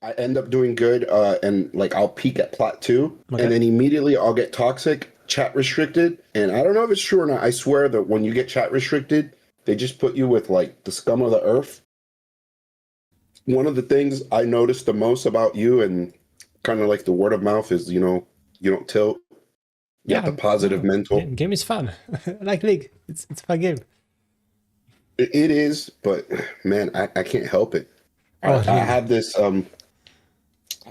I end up doing good, and like I'll peak at plot two, and Okay. then immediately I'll get toxic, chat restricted, and I don't know if it's true or not. I swear that when you get chat restricted, they just put you with like the scum of the earth. One of the things I noticed the most about you and kind of like the word of mouth is, you don't tilt. You got Yeah, the positive no, mental. game is fun. I like League. It's a fun game. It is, but man, I can't help it. Oh, I really? have this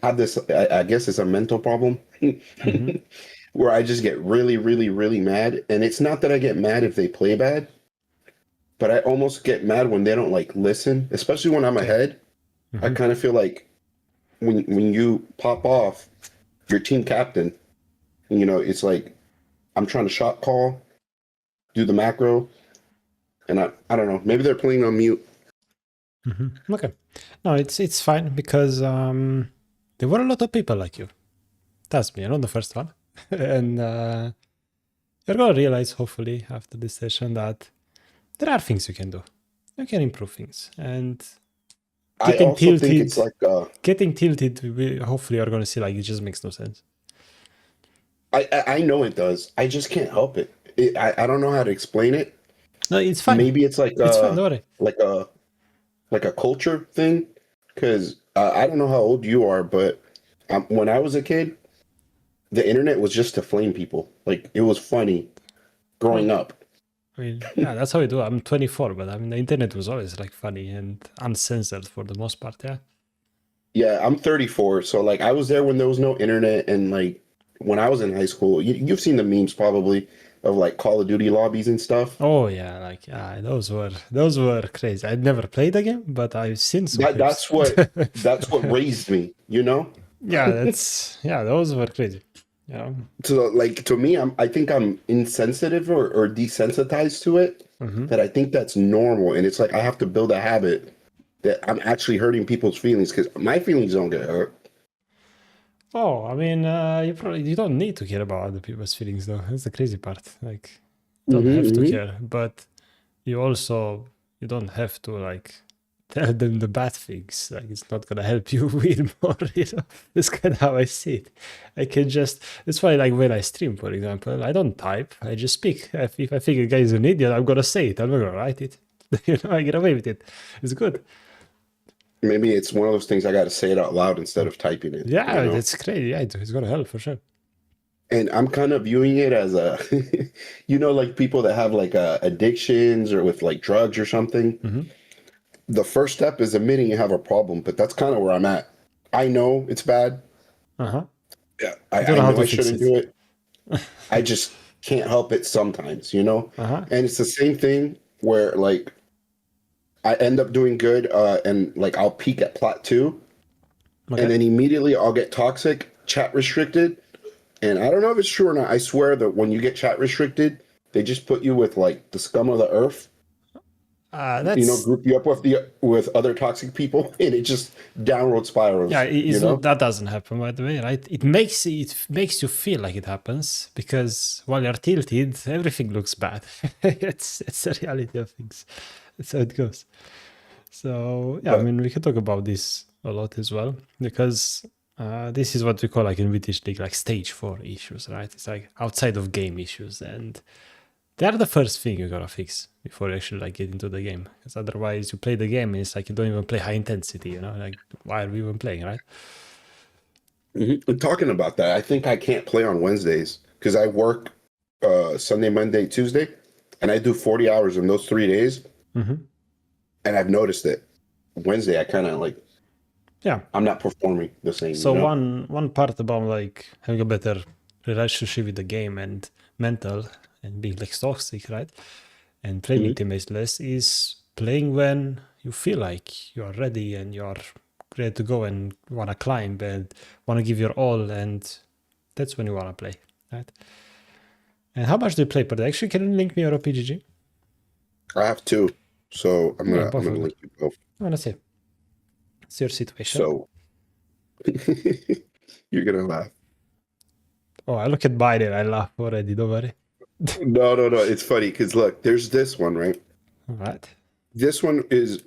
I guess it's a mental problem Mm-hmm. where I just get really, really, really mad. And it's not that I get mad if they play bad, but I almost get mad when they don't like listen, especially when I'm Okay. ahead. I Mm-hmm. kind of feel like when you pop off your team captain, it's like I'm trying to shot call, do the macro, and I don't know. Maybe they're playing on mute. Mm-hmm. Okay. No, it's fine because there were a lot of people like you. That's me. I'm not the first one, and you're gonna realize hopefully after this session that there are things you can do. You can improve things, and I getting also think tilted, it's like getting tilted. Hopefully, you're gonna see like it just makes no sense. I know it does. I just can't help it. I don't know how to explain it. No, it's fine. Maybe it's like It's fine. Don't worry. like a like a culture thing because I don't know how old you are, but when I was a kid, the internet was just to flame people. Like it was funny Well, growing up. I mean, yeah, that's how we do. I'm 24, but I mean, the internet was always like funny and uncensored for the most part. Yeah. Yeah, I'm 34, so like I was there when there was no internet, and like when I was in high school, you've seen the memes probably of like Call of Duty lobbies and stuff. Oh yeah, like those were crazy. I'd never played the game, but I've seen some That clips. that's what that's what raised me, you know? Yeah, those were crazy. Yeah. So like to me, I think I'm insensitive or desensitized to it. Hmm. That I think that's normal, and it's like I have to build a habit that I'm actually hurting people's feelings because my feelings don't get hurt. Oh, I mean, you don't need to care about other people's feelings though. That's the crazy part. Like, you don't have to Hmm. care, but you don't have to like tell them the bad things. Like, it's not gonna help you win more. That's kind of how I see it. I can just. That's why, like, when I stream, for example, I don't type. I just speak. If I think a guy is an idiot, I'm gonna say it. I'm not gonna write it. I get away with it. It's good. Maybe it's one of those things I got to say it out loud instead of typing it, you Yeah, know? that's crazy. Yeah, it's gonna help for sure. And I'm kind of viewing it as a, like people that have like addictions or with like drugs or something. Hmm. The first step is admitting you have a problem, but that's kind of where I'm at. I know it's bad. Uh huh. Yeah, You don't I know how know to I fix shouldn't it. do it. I just can't help it sometimes. Uh huh. And it's the same thing where like I end up doing good, and like I'll peak at plot two, and Okay. then immediately I'll get toxic, chat restricted. And I don't know if it's true or not. I swear that when you get chat restricted, they just put you with like the scum of the earth, That's group you up with other toxic people, and it just downward yeah. spirals. That doesn't happen by the way, right? It makes you feel like it happens because while you're tilted, everything looks bad. It's the reality of things. That's how it goes. So yeah, I But mean, we can talk about this a lot as well because this is what we call like in British League like stage 4 issues, right? It's like outside of game issues, and they're the first thing you gotta fix before you actually like get into the game. Because otherwise, you play the game and it's like you don't even play high intensity. Like why are we even playing, right? and talking about that, I think I can't play on Wednesdays because I work Sunday, Monday, Tuesday, and I do 40 hours in those 3 days. Hmm. And I've noticed that Wednesday, I kind of like Yeah. I'm not performing the So same. one part about like having a better relationship with the game and mental and being like toxic, right? And playing with Mhm. teammates less is playing when you feel like you are ready and you are ready to go and want to climb and want to give your all, and that's when you want to play, right? And how much do you play per day? Actually, can you link me your opgg? I have two, so I'm Okay, gonna I'm both gonna of them. link you both. I want to see. It's your situation. So you're gonna laugh. Oh, I look at mine and I laugh already. Don't worry. No, no, no. It's funny because look, there's this one, right? All right. This one is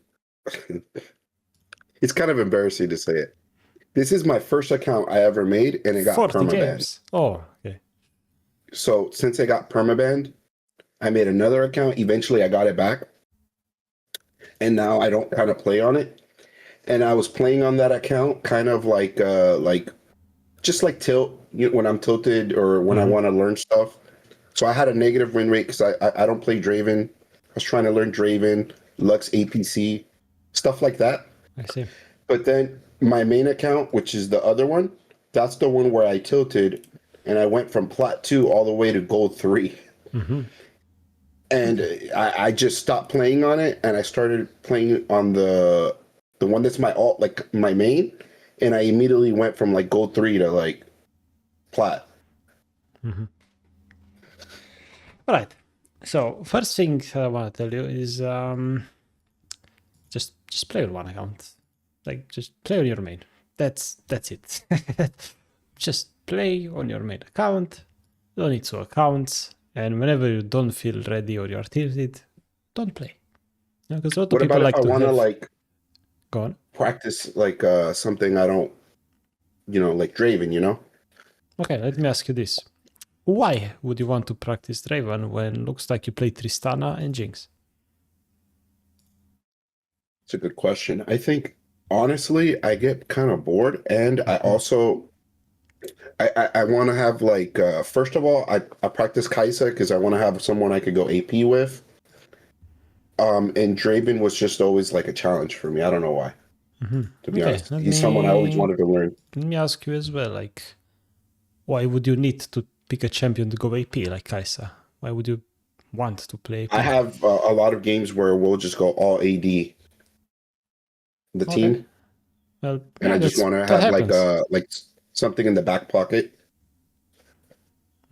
it's kind of embarrassing to say it. This is my first account I ever made, and it got 40 permabanned. games. Oh, okay. So since it got permabanned, I made another account. Eventually, I got it back, and now I don't kind of play on it. And I was playing on that account, kind of like just like tilt when I'm tilted or when I want to learn stuff. So I had a negative win rate because I don't play Draven. I was trying to learn Draven, Lux APC, stuff like that. I see. But then my main account, which is the other one, that's the one where I tilted and I went from plat 2 all the way to gold 3. And I just stopped playing on it and I started playing on the one that's my alt, like my main, and I immediately went from like gold 3 to like plat. All right. So first thing I want to tell you is just play on one account. Like just play on your main. That's it. Just play on your main account. You don't need 2 accounts. And whenever you don't feel ready or you're tilted, don't play. Because a lot of What people about like if I to want to have... like Go on. practice like something I don't, like Draven, Okay, let me ask you this. Why would you want to practice Draven when looks like you play Tristana and Jinx? It's a good question. I think honestly, I get kind of bored, and I also I want to have like first of all, I practice Kaisa because I want to have someone I could go AP with. And Draven was just always like a challenge for me. I don't know why. To be Okay, honest, he's someone I always wanted to learn. let me ask you as well, like, why would you need to pick a champion to go AP like Kaisa? Why would you want to play AP? I have a lot of games where we'll just go all AD the team, Well, and yeah, I just want to that have happens. like something in the back pocket.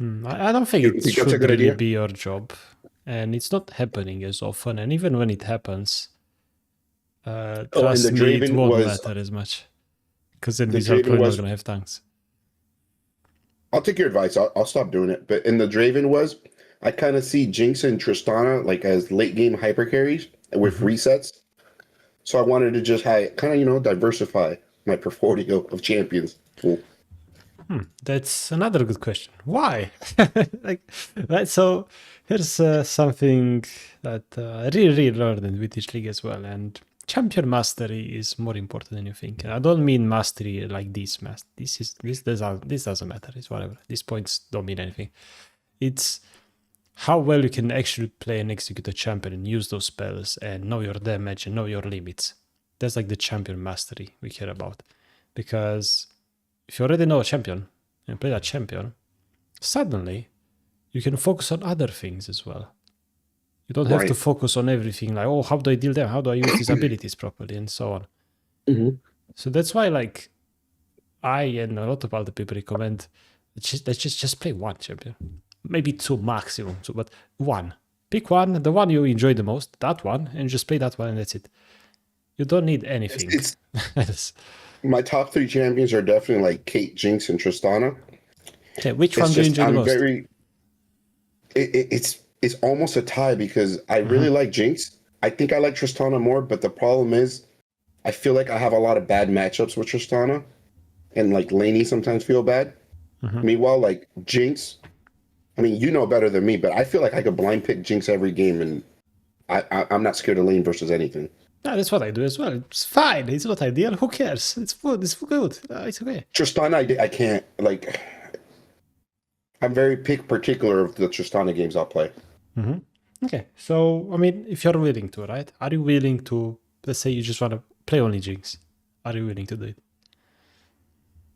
I don't think You it think that's a should good really idea? be your job, and it's not happening as often. And even when it happens, Oh, and trust the me, it Draven won't was matter as much because then the these are Draven probably not was. gonna have tanks. I'll take your advice. I'll stop doing it. But in the Draven was, I kind of see Jinx and Tristana like as late game hyper carries with resets. So I wanted to just kind of diversify my portfolio of champions. Cool. That's another good question. Why? Like, right. So here's something that I really learned in British League as well. And champion mastery is more important than you think. And I don't mean mastery like this. This doesn't matter. It's whatever. These points don't mean anything. It's how well you can actually play and execute a champion and use those spells and know your damage and know your limits. That's like the champion mastery we care about. Because if you already know a champion and play that champion, suddenly you can focus on other things as well. You don't have to Right. focus on everything like, oh, how do I deal them? How do I use these abilities properly? And so on. So that's why, like, I and a lot of other people recommend let's just play one champion. Maybe 2 maximum, but one. Pick one, the one you enjoy the most, that one, and just play that one, and that's it. You don't need anything. It's my top 3 champions are definitely like Kate, Jinx, and Tristana. Okay, which It's one do you just enjoy the I'm most? very. It's almost a tie because I really like Jinx. I think I like Tristana more, but the problem is, I feel like I have a lot of bad matchups with Tristana, and like Lainey sometimes feel bad. Meanwhile, like Jinx, I mean, you know better than me, but I feel like I could blind pick Jinx every game, and I'm not scared of lane versus anything. No, that's what I do as well. It's fine. It's not ideal. Who cares? It's good. It's good. It's okay. Tristana, I can't like. I'm very particular of the Tristana games I'll play. Okay. So, I mean, if you're willing to, right? Are you willing to, let's say you just want to play only Jinx? Are you willing to do it?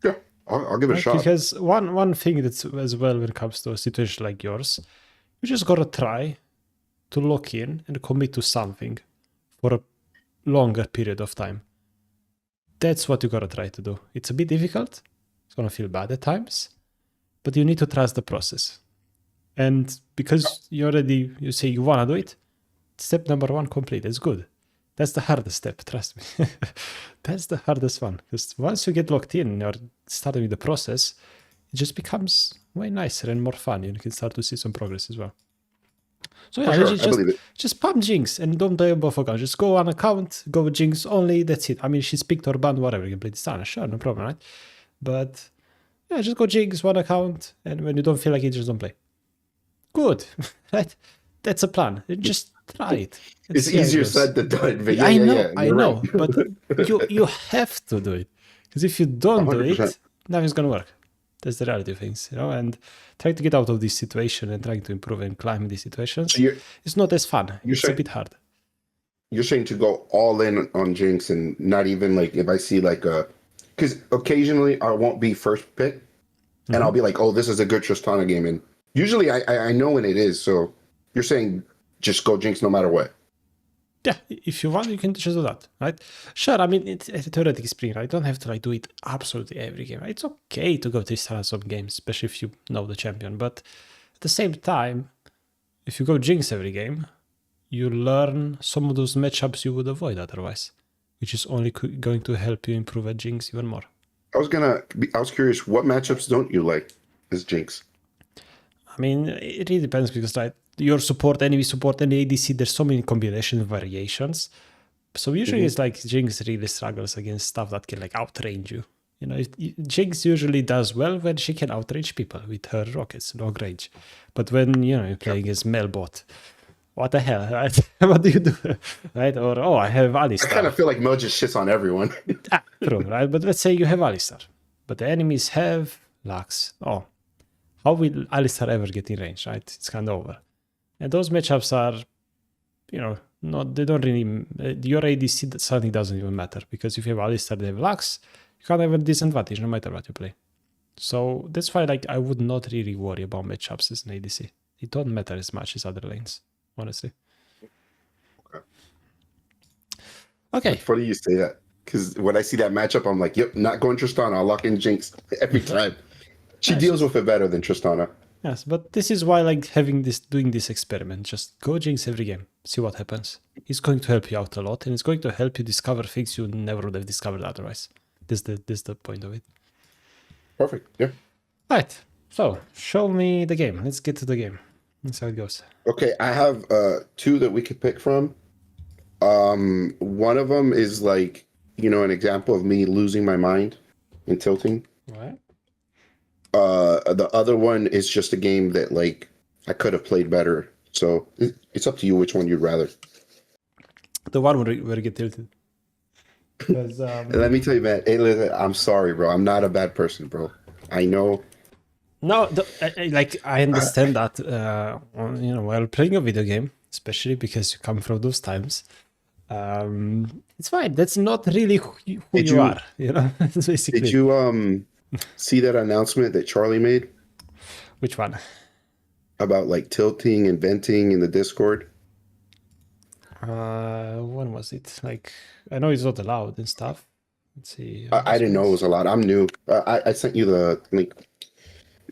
Yeah, I'll give it a shot. Because one thing that's as well when it comes to a situation like yours, you just gotta try to lock in and commit to something for a longer period of time. That's what you gotta try to do. It's a bit difficult. It's gonna feel bad at times, but you need to trust the process. And because you say you wanna do it, step number 1 complete. It's good. That's the hardest step, trust me. That's the hardest one. Because once you get locked in or starting with the process, it just becomes way nicer and more fun. You can start to see some progress as well. So yeah, For sure, legit, I believe it. just pump Jinx and don't play on both accounts. Just go on account, go with Jinx only. That's it. I mean, she's picked or banned, whatever. You can play Tristana, sure, no problem, right? But yeah, just go Jinx one account, and when you don't feel like it, just don't play. Good, right? That's a plan. Just try it. and It's see how it easier goes. said than done, but yeah, I you're right. know, but you have to do it because if you don't do 100%. it, nothing's gonna work. That's the reality of things, and trying to get out of this situation and trying to improve and climb these situations, So it's not as fun. you're It's a saying bit hard. you're saying to go all in on Jinx and not even like if I see like a, because occasionally I won't be first pick, and I'll be like, oh, this is a good Tristana game, and usually I know when it is. So you're saying just go Jinx no matter what. Yeah, if you want, you can just do that, right? Sure, I mean, it's a theoretic sprint, right? You don't have to do it absolutely every game, right? It's okay to go Tristana some games, especially if you know the champion. But at the same time, if you go Jinx every game, you learn some of those matchups you would avoid otherwise, which is only going to help you improve at Jinx even more. I was curious, what matchups don't you like as Jinx? I mean, it really depends because your support, enemy support, and ADC, there's so many combination variations. So usually it's like Jinx really struggles against stuff that can outrange you. Jinx usually does well when she can outrange people with her rockets, long range. But when you're playing as Melbot, what the hell, right? What do you do, right? Or I have Alistar. I kind of feel like Mo just shits on everyone. True, right? But let's say you have Alistar, but the enemies have Lux. Oh, how will Alistar ever get in range, right? It's kind of over. And those matchups are, they don't really, your ADC suddenly doesn't even matter because if you have Alistar, they have Lux, you can't have a disadvantage no matter what you play. So that's why I would not really worry about matchups as an ADC. It don't matter as much as other lanes, honestly. Okay. It's funny you say that because when I see that matchup, I'm like, yep, not going Tristana. I'll lock in Jinx every time. She deals with it better than Tristana. Yes, but this is why doing this experiment. Just go Jinx every game, see what happens. It's going to help you out a lot, and it's going to help you discover things you never would have discovered otherwise. This is the point of it. Perfect. Yeah. Right. So show me the game. Let's get to the game. That's how it goes. Okay, I have two that we could pick from. One of them is an example of me losing my mind and tilting. Right. The other one is just a game that I could have played better. So it's up to you which one you'd rather. The one where you get tilted. Because Let me tell you, man. Hey, listen, I'm sorry, bro. I'm not a bad person, bro. I know. no, I understand that. While playing a video game, especially because you come from those times, it's fine. That's not really who you are. That's basically. Did you see that announcement that Charlie made Which one? about tilting and venting in the Discord? When was it? I know it's not allowed and stuff. Let's see. I didn't know it was a lot. I'm new. I sent you the link.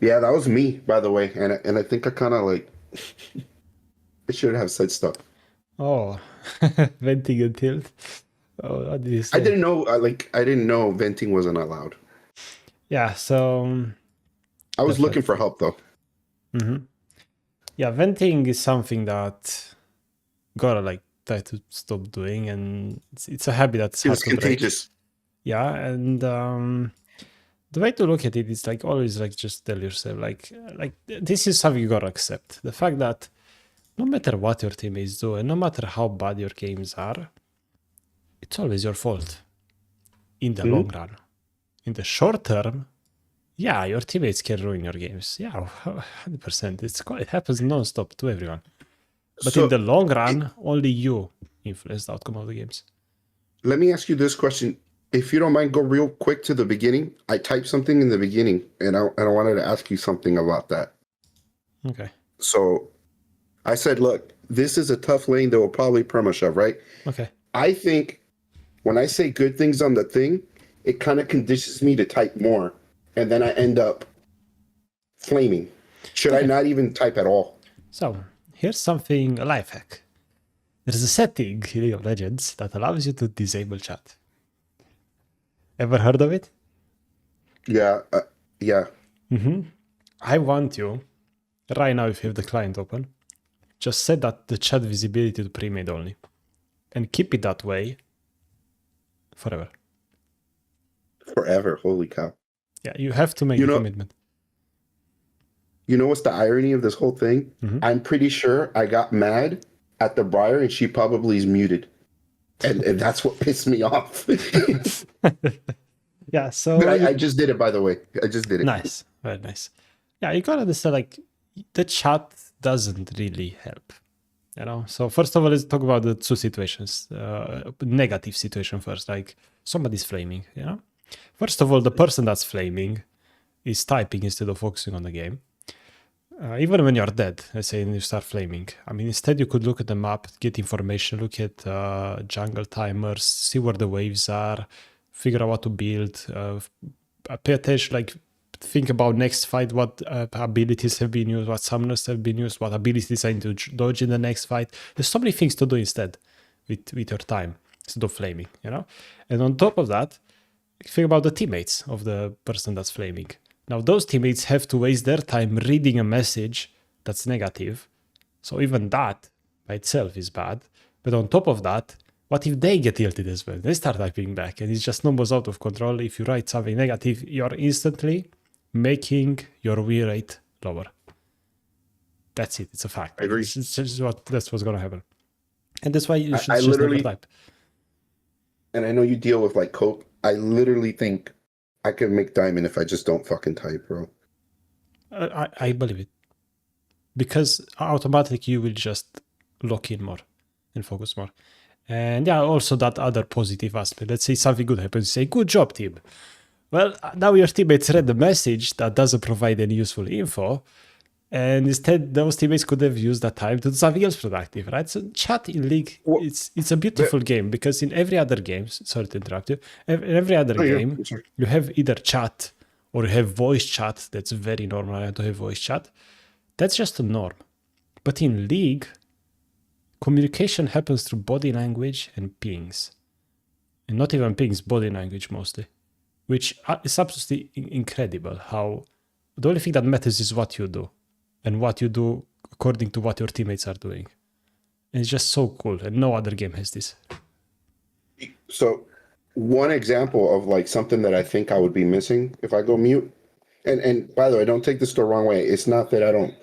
Yeah, that was me, by the way, and I think I kind of I should have said stuff. Oh, venting and tilt. Oh, what did you say? I didn't know. I didn't know venting wasn't allowed. Yeah. So. I was looking for help though. Yeah, venting is something that gotta try to stop doing, and it's a habit that's hard It's to break. contagious. Yeah, and the way to look at it is always just tell yourself this is something you gotta accept. The fact that no matter what your teammates do and no matter how bad your games are, it's always your fault in the long run. In the short term, yeah, your teammates can ruin your games. Yeah, 100%. It happens non-stop to everyone. But in the long run, only you influence the outcome of the games. Let me ask you this question. If you don't mind, go real quick to the beginning. I typed something in the beginning, and I wanted to ask you something about that. Okay. So I said, look, this is a tough lane that will probably perma-shove, right? Okay. I think when I say good things on the thing, it kind of conditions me to type more, and then I end up flaming. Should I not even type at all? So here's a life hack. There's a setting in League of Legends that allows you to disable chat. Ever heard of it? Yeah. Yeah. I want you, right now if you have the client open, just set that the chat visibility to pre-made only and keep it that way forever. Forever. Holy cow. Yeah, you have to make the commitment. You know what's the irony of this whole thing? Mm-hmm. I'm pretty sure I got mad at the Briar and she probably is muted. And that's what pissed me off. Yeah, so I just did it, by the way. I just did it. Nice, very nice. Yeah, you gotta understand, like, the chat doesn't really help, you know. So first of all, let's talk about the two situations. Negative situation first, like somebody's flaming, you know. First of all, the person that's flaming is typing instead of focusing on the game. Even when you're dead, let's say, and you start flaming. I mean, instead you could look at the map, get information, look at jungle timers, see where the waves are, figure out what to build, pay attention, like think about next fight, what abilities have been used, what summoners have been used, what abilities I need to dodge in the next fight. There's so many things to do instead with your time, instead of flaming, you know? And on top of that, think about the teammates of the person that's flaming. Now, those teammates have to waste their time reading a message that's negative. So even that by itself is bad. But on top of that, what if they get tilted as well? They start typing back and it's just numbers out of control. If you write something negative, you're instantly making your win rate lower. That's it. It's a fact. I agree. That's what's going to happen. And that's why you should I just never literally type. And I know you deal with like cope. I literally think I could make diamond if I just don't fucking type, bro. I believe it. Because automatically you will just lock in more and focus more. And yeah, also that other positive aspect. Let's say something good happens. You say, good job, team. Well, now your teammates read the message that doesn't provide any useful info. And instead, those teammates could have used that time to do something else productive, right? So chat in League, it's a beautiful game because in every other game, sorry to interrupt you, in every other game, you have either chat or you have voice chat. That's very normal to have voice chat. That's just a norm. But in League, communication happens through body language and pings. And not even pings, body language mostly. Which is absolutely incredible how the only thing that matters is what you do. And what you do according to what your teammates are doing. And it's just so cool. And no other game has this. So one example of like something that I think I would be missing if I go mute. And by the way, don't take this the wrong way. It's not that I don't,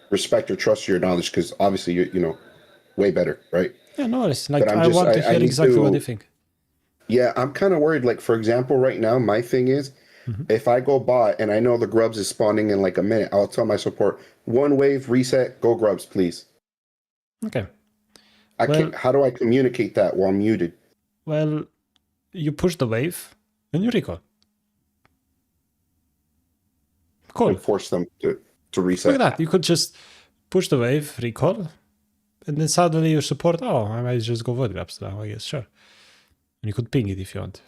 respect or trust your knowledge, because obviously you're, way better, right? Yeah, no, it's like I want to hear exactly what you think. Yeah, I'm kind of worried. Like, for example, right now, my thing is, if I go bot and I know the grubs is spawning in like a minute, I'll tell my support, one wave, reset, go grubs, please. Okay. How do I communicate that while muted? Well, you push the wave and you recall. Cool. And force them to reset. Look at that. You could just push the wave, recall, and then suddenly your support, I might just go void grabs now, I guess, sure. And you could ping it if you want.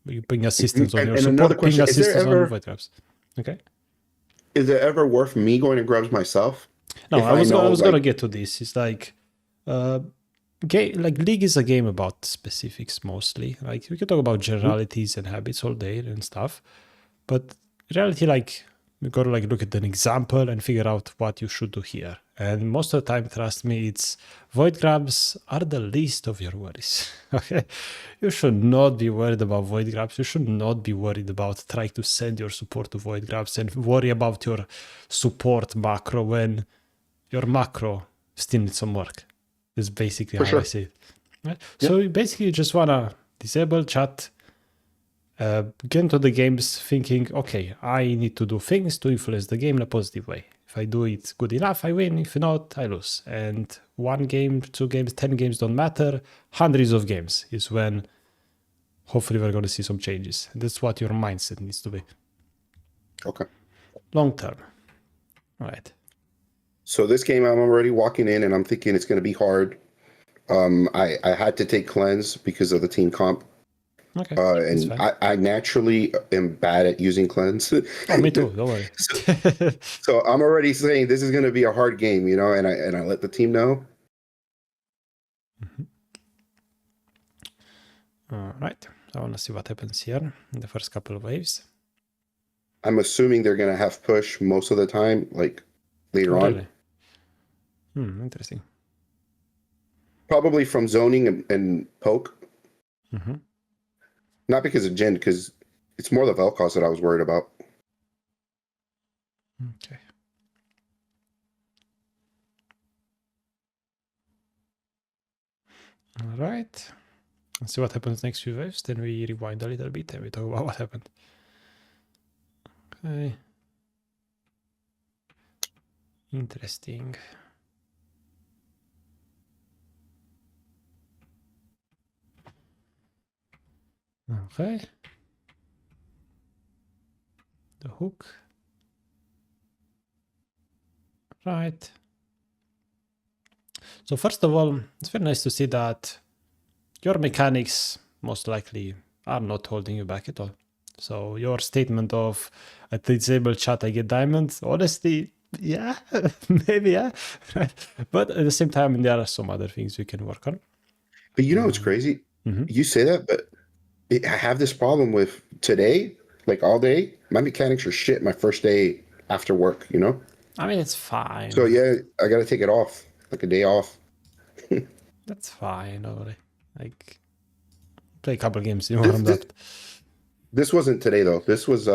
You ping assistance on your support, ping assistance on void grabs. Okay. Is it ever worth me going to grubs myself? No, I was going to get to this. It's like, League is a game about specifics mostly. Like, we can talk about generalities and habits all day and stuff. But in reality, like, you got to like look at an example and figure out what you should do here. And most of the time, trust me, it's void grabs are the least of your worries. Okay, you should not be worried about void grabs. You should not be worried about trying to send your support to void grabs and worry about your support macro when your macro still needs some work. Is basically how I see it. Right? Yeah. So basically, you just wanna disable chat. Get into the games thinking, okay, I need to do things to influence the game in a positive way. If I do it good enough, I win. If not, I lose. And 1 game, 2 games, 10 games don't matter. Hundreds of games is when hopefully we're going to see some changes. And that's what your mindset needs to be. Okay. Long term. All right. So this game, I'm already walking in and I'm thinking it's going to be hard. I had to take cleanse because of the team comp. Okay. And I naturally am bad at using cleanse. Oh, me too. Don't worry. So I'm already saying this is going to be a hard game, and I let the team know. All right. I want to see what happens here in the first couple of waves. I'm assuming they're going to have push most of the time, like later on. Interesting. Probably from zoning and poke. Mm-hmm. Not because of Jin, because it's more the Vel'Koz that I was worried about. Okay. All right. Let's see what happens next few waves. Then we rewind a little bit and we talk about what happened. Okay. Interesting. Okay. The hook. Right. So first of all, it's very nice to see that your mechanics most likely are not holding you back at all. So your statement of at disable chat I get diamonds, honestly, yeah, maybe yeah. Right. But at the same time, there are some other things we can work on. But you know what's crazy? Mm-hmm. You say that, but I have this problem with today, like all day. My mechanics are shit my first day after work, you know? I mean, it's fine. So yeah, I got to take it off, like a day off. That's fine. Don't worry. Like, play a couple games, you warmed up. This wasn't today though. This was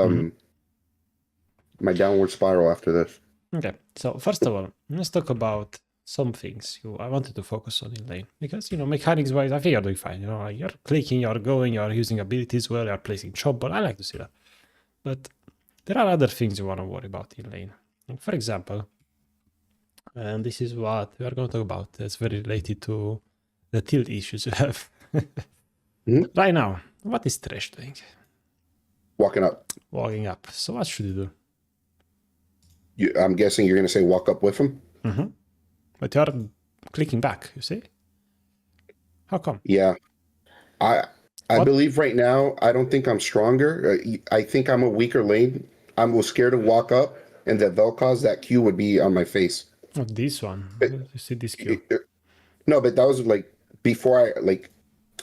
my downward spiral after this. Okay, so first of all, let's talk about some things I wanted to focus on in lane. Because, mechanics wise, I think you're doing fine. Like you're clicking, you're going, you're using abilities well, you're placing chop, but I like to see that. But there are other things you want to worry about in lane. Like for example, and this is what we are going to talk about. It's very related to the tilt issues you have. Right now, what is Thresh doing? Walking up. Walking up. So what should you do? I'm guessing you're going to say walk up with him? Mm-hmm. But you're clicking back, you see? How come? Yeah. I believe right now, I don't think I'm stronger. I think I'm a weaker lane. I'm scared to walk up, and that Vel'Koz, that Q would be on my face. Oh, this one. You see this Q? No, but that was like before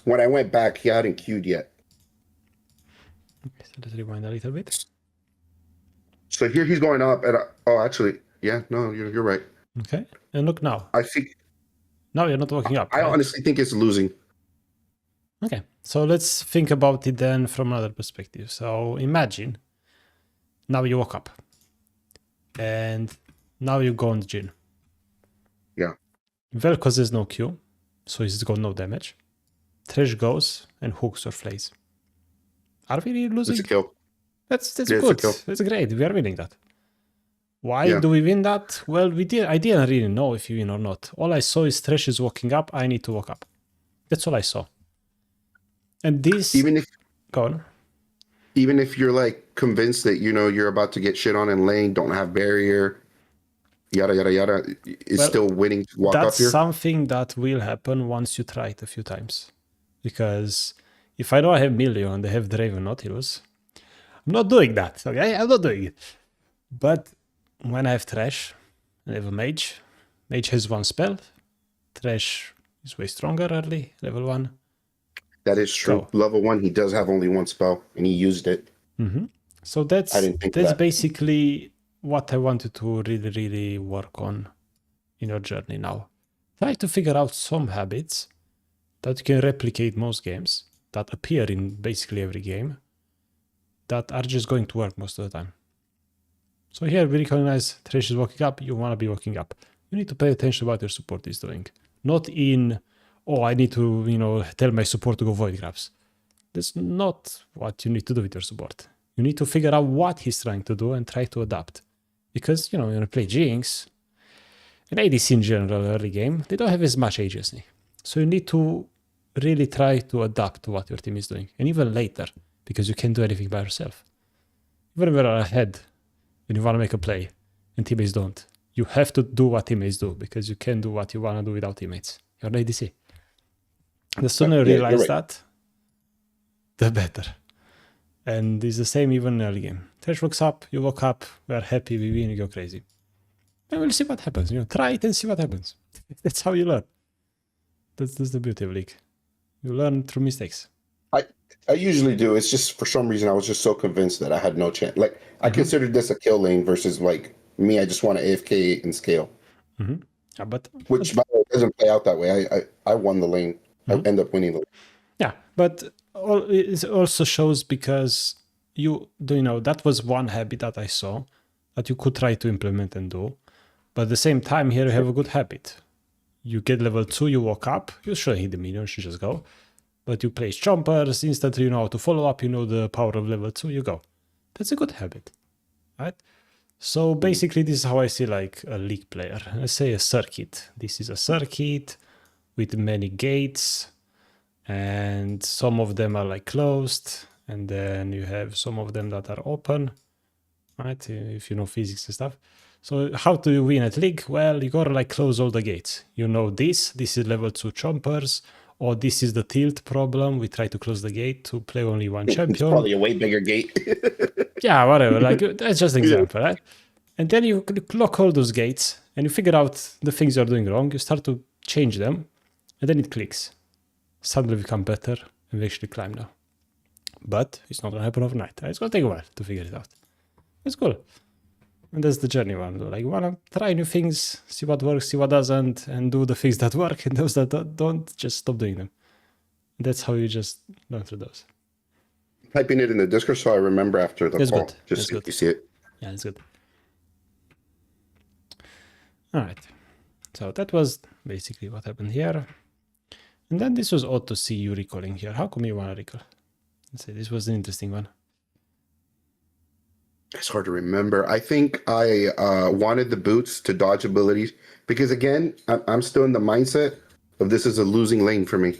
when I went back, he hadn't queued yet. Okay, so let's rewind a little bit. So here he's going up, and actually, yeah, no, you're right. Okay, and look now. I think now you're not walking up. I right? honestly think it's losing. Okay, so let's think about it then from another perspective. So imagine now you woke up, and now you go on the Jhin. Yeah. Vel'Koz there's no Q, so he's got no damage. Thresh goes and hooks or flays. Are we really losing? It's a kill. That's good. That's great. We are winning that. Why do we win that? Well, I didn't really know if you win or not. All I saw is Thresh is walking up. I need to walk up. That's all I saw. And this even if you're like convinced that you're about to get shit on in lane, don't have barrier, yada yada yada, is still winning to walk up here. That's something that will happen once you try it a few times. Because if I know I have Milio and they have Draven Nautilus, I'm not doing that. Okay, I'm not doing it. But when I have Thresh and I have a mage has one spell. Thresh is way stronger early, level 1. That is true. So, level 1, he does have only one spell, and he used it. Mm-hmm. So that's basically what I wanted to really, really work on in your journey now. Try to figure out some habits that you can replicate most games, that appear in basically every game, that are just going to work most of the time. So here we recognize Thresh is walking up, you want to be walking up. You need to pay attention to what your support is doing. Not in, I need to, tell my support to go void grabs. That's not what you need to do with your support. You need to figure out what he's trying to do and try to adapt. Because, when you play Jinx, and ADC in general early game, they don't have as much agency. So you need to really try to adapt to what your team is doing. And even later, because you can't do anything by yourself. Even when you're ahead and you want to make a play and teammates don't, you have to do what teammates do because you can't do what you want to do without teammates. You're an ADC. The sooner you realize that, the better. And it's the same even in early game. Thresh walks up, you walk up, we're happy, we win, you go crazy. And we'll see what happens. Try it and see what happens. That's how you learn. That's the beauty of League. You learn through mistakes. I usually do. It's just for some reason I was just so convinced that I had no chance. I considered this a kill lane versus me. I just want to AFK and scale. Mm-hmm. Yeah, but Which by the way, doesn't play out that way. I won the lane. I end up winning the lane. yeah, but it also shows because that was one habit that I saw that you could try to implement and do. But at the same time, here you have a good habit. You get level 2, you walk up, you shouldn't hit the minions, you just go. But you place chompers, instantly you know how to follow up, you know the power of level 2, you go. That's a good habit, right? So basically this is how I see like a league player. Let's say a circuit. This is a circuit with many gates, and some of them are like closed, and then you have some of them that are open, right? If you know physics and stuff. So how do you win at league? Well, you gotta like close all the gates. You know this is level 2 chompers, or this is the tilt problem. We try to close the gate to play only one champion. It's probably a way bigger gate. Yeah, whatever. Like that's just an example, right? And then you lock all those gates and you figure out the things you're doing wrong. You start to change them, and then it clicks. Suddenly become better, and we actually climb now. But it's not gonna happen overnight. It's gonna take a while to figure it out. It's cool. And that's the journey one. Like, wanna try new things, see what works, see what doesn't, and do the things that work, and those that don't, just stop doing them. And that's how you just learn through those. Typing it in the Discord so I remember after the That's call. good. Just That's so good. you see it. Yeah, that's good. All right. So that was basically what happened here. And then this was odd to see you recalling here. How come you want to recall? Let's say this was an interesting one. It's hard to remember. I think I wanted the boots to dodge abilities because, again, I'm still in the mindset of this is a losing lane for me.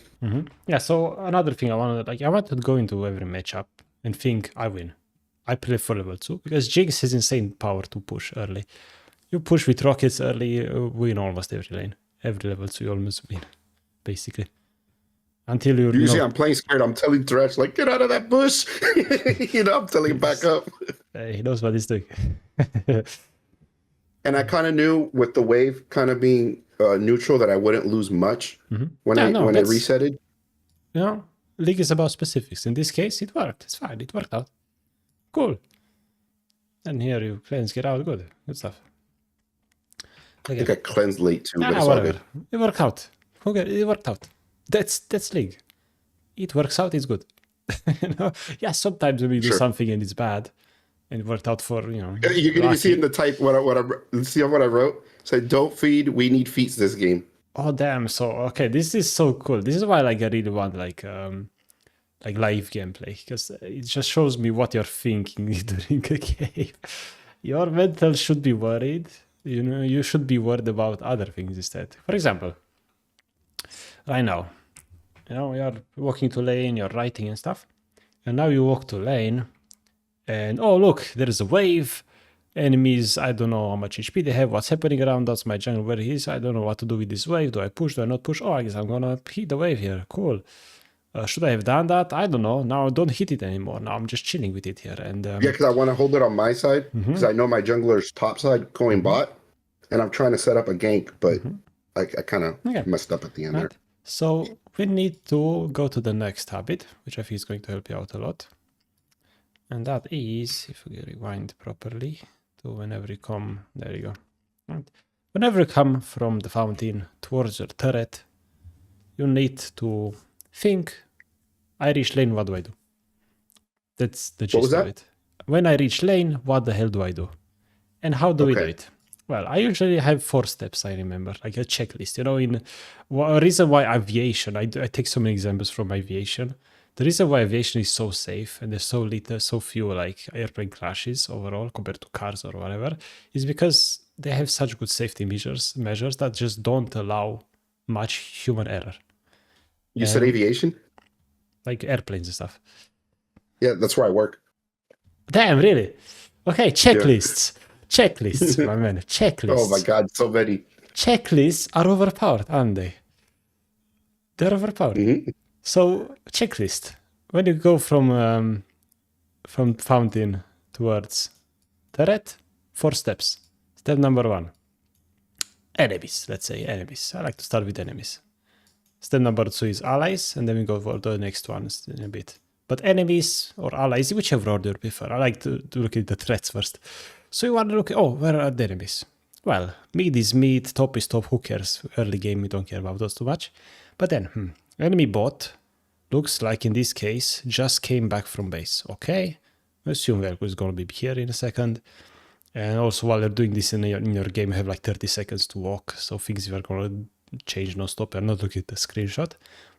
Yeah, so another thing I wanted to go into every matchup and think I win. I play for level 2 because Jinx has insane power to push early. You push with rockets early, win almost every lane. Every level 2 you almost win, basically. Until you Usually I'm playing scared. I'm telling Thresh, like, get out of that bush. I'm telling him back up. He knows what he's doing. And I kind of knew with the wave kind of being neutral that I wouldn't lose much when I resetted. You know, League is about specifics. In this case, it worked. It's fine. It worked out. Cool. And here you cleanse, get out. Good stuff. I think I cleansed late too, but Nah, it's all whatever. good. It worked out. Okay, it worked out. That's League. It works out. It's good. Yeah, sometimes we do something and it's bad, and it worked out for You're gonna see in the type what I see what I wrote. Said, "Don't feed. We need feats this game." Oh damn! So okay, this is so cool. This is why I really want like live gameplay, because it just shows me what you're thinking during a game. Your mental should be worried. You should be worried about other things instead. For example, right now, you're walking to lane, you're writing and stuff, and now you walk to lane, and oh look, there's a wave. Enemies, I don't know how much HP they have, what's happening around us, my jungle where he is, I don't know what to do with this wave. Do I push, do I not push? Oh, I guess I'm gonna hit the wave here. Cool. Should I have done that? I don't know. Now I don't hit it anymore. Now I'm just chilling with it here. And yeah, because I want to hold it on my side because I know my jungler's top side going bot, and I'm trying to set up a gank, but I kind of messed up at the end there. So we need to go to the next habit, which I think is going to help you out a lot. And that is, if we rewind properly, to whenever you come, there you go. Right. Whenever you come from the fountain towards your turret, you need to think, I reach lane, what do I do? That's the gist of it. When I reach lane, what the hell do I do? And how do we do it? Well, I usually have 4 steps, I remember, like a checklist. In a reason why aviation, I take so many examples from aviation. The reason why aviation is so safe and there's so few like airplane crashes overall compared to cars or whatever is because they have such good safety measures that just don't allow much human error. You said aviation? Like airplanes and stuff. Yeah, that's where I work. Damn, really? Okay, checklists. Yeah. Checklists, my man. Checklists. Oh my God, so many. Checklists are overpowered, aren't they? They're overpowered. So, checklist. When you go from fountain towards turret, 4 steps. Step number 1. Enemies, let's say enemies. I like to start with enemies. Step number 2 is allies, and then we go for the next ones in a bit. But enemies or allies, whichever order you prefer. I like to look at the threats first. So you want to look at, where are the enemies? well, mid is mid, top is top, who cares? Early game, we don't care about those too much. But then, enemy bot looks like in this case just came back from base. Okay, assume Velko is going to be here in a second. And also while you're doing this in your game, you have like 30 seconds to walk. So things are going to change non-stop. You're not looking at the screenshot.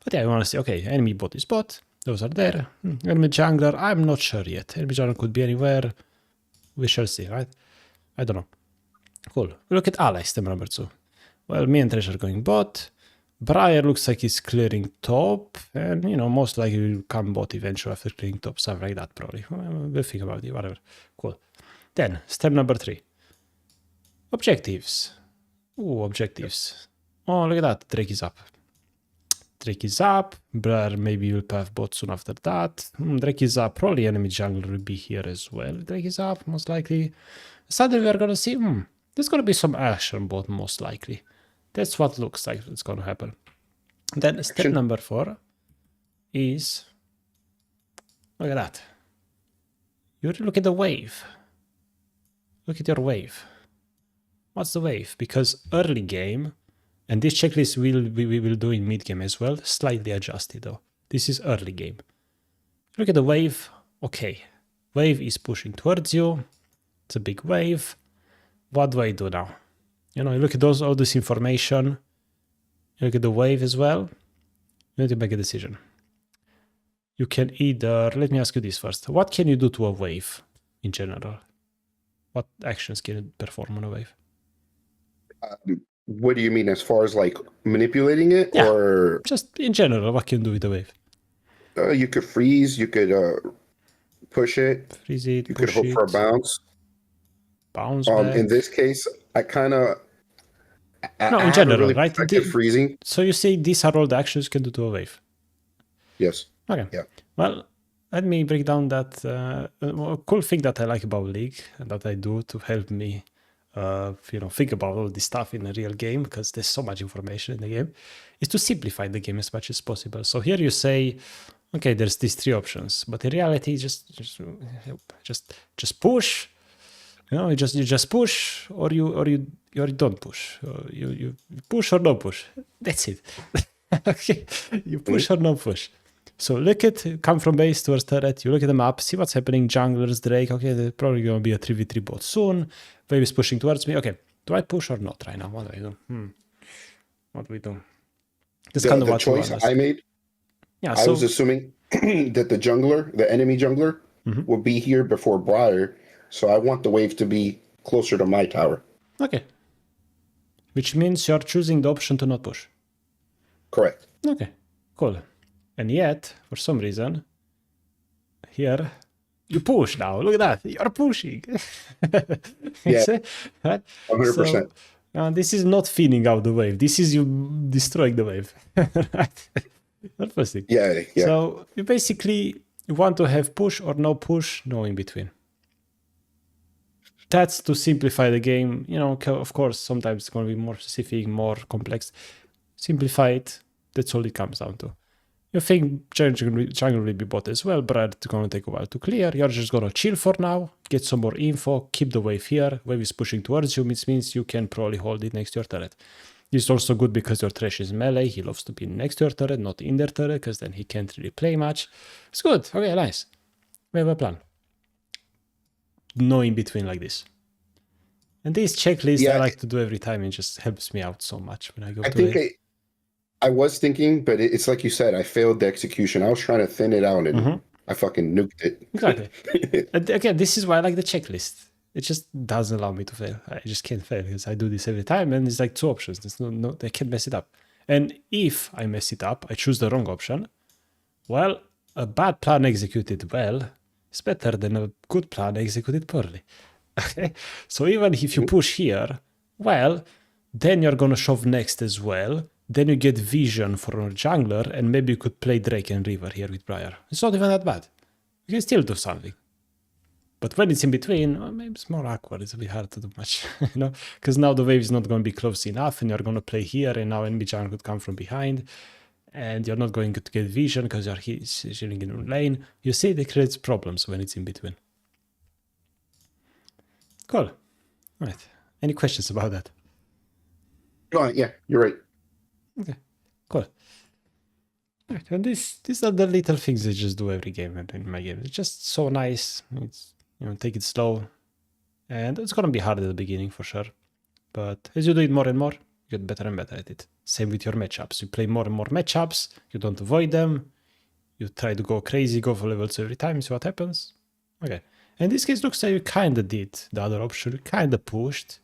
But yeah, you want to see, okay, enemy bot is bot. Those are there. Enemy jungler, I'm not sure yet. Enemy jungler could be anywhere. We shall see, right? I don't know. Cool. Look at ally step number 2. Well, me and Treasure are going bot. Briar looks like he's clearing top. And, most likely will come bot eventually after clearing top. Something like that, probably. We'll think about it, whatever. Cool. Then, step number 3. Objectives. Ooh, objectives. Oh, look at that. Drake is up. Drake is up. Briar maybe will path bot soon after that. Drake is up. Probably enemy jungler will be here as well. Drake is up, most likely. Suddenly we are going to see, there's going to be some action bot, most likely. That's what looks like it's going to happen. Then step number 4 is, look at that. You look at the wave. Look at your wave. What's the wave? Because early game, and this checklist we will do in mid game as well, slightly adjusted though. This is early game. Look at the wave. Okay, wave is pushing towards you. It's a big wave. What do I do now? You look at all this information. You look at the wave as well. You need to make a decision. You can either, let me ask you this first. What can you do to a wave in general? What actions can you perform on a wave? What do you mean as far as like manipulating it, Yeah, or just in general, what can you do with the wave? you could freeze, you could push it, Freeze it, you could push hope it, for a bounce. bounce back. In this case, I kind of No, in general, really right? freezing. So you say these are all the actions you can do to a wave. Yes. Okay. Yeah. Well, let me break down that cool thing that I like about League and that I do to help me, think about all this stuff in a real game, because there's so much information in the game, is to simplify the game as much as possible. So here you say, okay, there's these 3 options, but in reality, just push. You just push, or you don't push. You push or no push. That's it. Okay, you push or no push. So look at, come from base towards turret, you look at the map, see what's happening, junglers, Drake, okay, there's probably going to be a 3v3 bot soon, wave is pushing towards me, okay, do I push or not right now? What do I do? What do we do? That's kind of The what choice I made, yeah, I was assuming that the enemy jungler, will be here before Briar, so I want the wave to be closer to my tower. Okay. Which means you're choosing the option to not push. Correct. Okay, cool. And yet, for some reason, here, you push now. Look at that. You're pushing. Yeah, right? 100%. So, this is not thinning out the wave. This is you destroying the wave. Right? Not pushing. Yeah. So, you basically want to have push or no push, no in between. That's to simplify the game. Of course, sometimes it's going to be more specific, more complex. Simplify it. That's all it comes down to. You think jungle will be bot as well, but it's going to take a while to clear. You're just going to chill for now, get some more info, keep the wave here. Wave is pushing towards you, which means you can probably hold it next to your turret. This is also good because your Thresh is melee. He loves to be next to your turret, not in their turret, because then he can't really play much. It's good. Okay, nice. We have a plan. No in between like this. And this checklist I like to do every time. It just helps me out so much when I go to it. I was thinking, but it's like you said, I failed the execution. I was trying to thin it out and I fucking nuked it. Exactly. And again, this is why I like the checklist. It just doesn't allow me to fail. I just can't fail because I do this every time and it's like 2 options. There's no, I can't mess it up. And if I mess it up, I choose the wrong option. Well, a bad plan executed well is better than a good plan executed poorly. Okay? So even if you push here, well, then you're going to shove next as well. Then you get vision for a jungler, and maybe you could play Drake and River here with Briar. It's not even that bad. You can still do something. But when it's in between, well, maybe it's more awkward. It's a bit hard to do much, because now the wave is not going to be close enough, and you're going to play here, and now enemy jungler could come from behind, and you're not going to get vision because you're shooting in your lane. You see, it creates problems when it's in between. Cool. Right. Any questions about that? Yeah, you're right. Okay, cool. Right, and these are the little things I just do every game and in my game. It's just so nice. It's, take it slow. And it's gonna be hard at the beginning for sure. But as you do it more and more, you get better and better at it. Same with your matchups. You play more and more matchups, you don't avoid them. You try to go crazy, go for levels every time, see what happens. Okay. In this case, looks like you kinda did the other option. You kinda pushed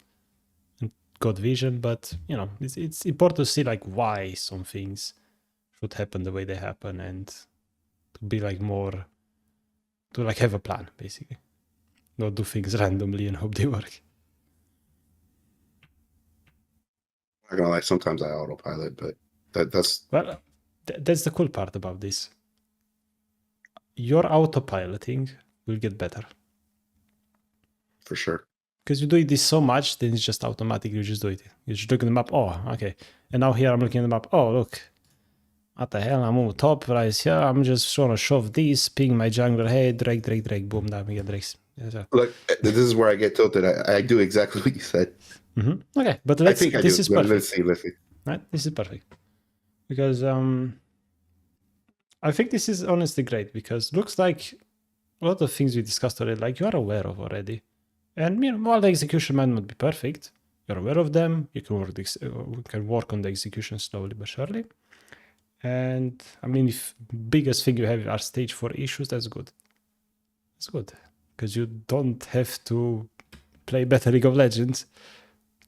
and got vision, but it's important to see like why some things should happen the way they happen and to be like more to like have a plan, basically. Not do things randomly and hope they work. I'm not gonna lie, sometimes I autopilot, but that's Well, that's the cool part about this. Your autopiloting will get better. for sure. Because you do this so much, then it's just automatic. You just do it. You just look at the map. Oh, okay. And now here I'm looking at the map. Oh, look. What the hell? I'm on top right here. I'm just gonna shove this, ping my jungler. Hey, drag. Boom, now we get Drake's. Look, this is where I get tilted. I do exactly what you said. Mm-hmm. Okay, but I think this is perfect. Let's see. Right? This is perfect. Because I think this is honestly great because looks like a lot of things we discussed already, like you are aware of already. And while the execution might not be perfect, you're aware of them. You can work on the execution slowly but surely. And I mean, if biggest thing you have are stage 4 issues, that's good. It's good because you don't have to play better League of Legends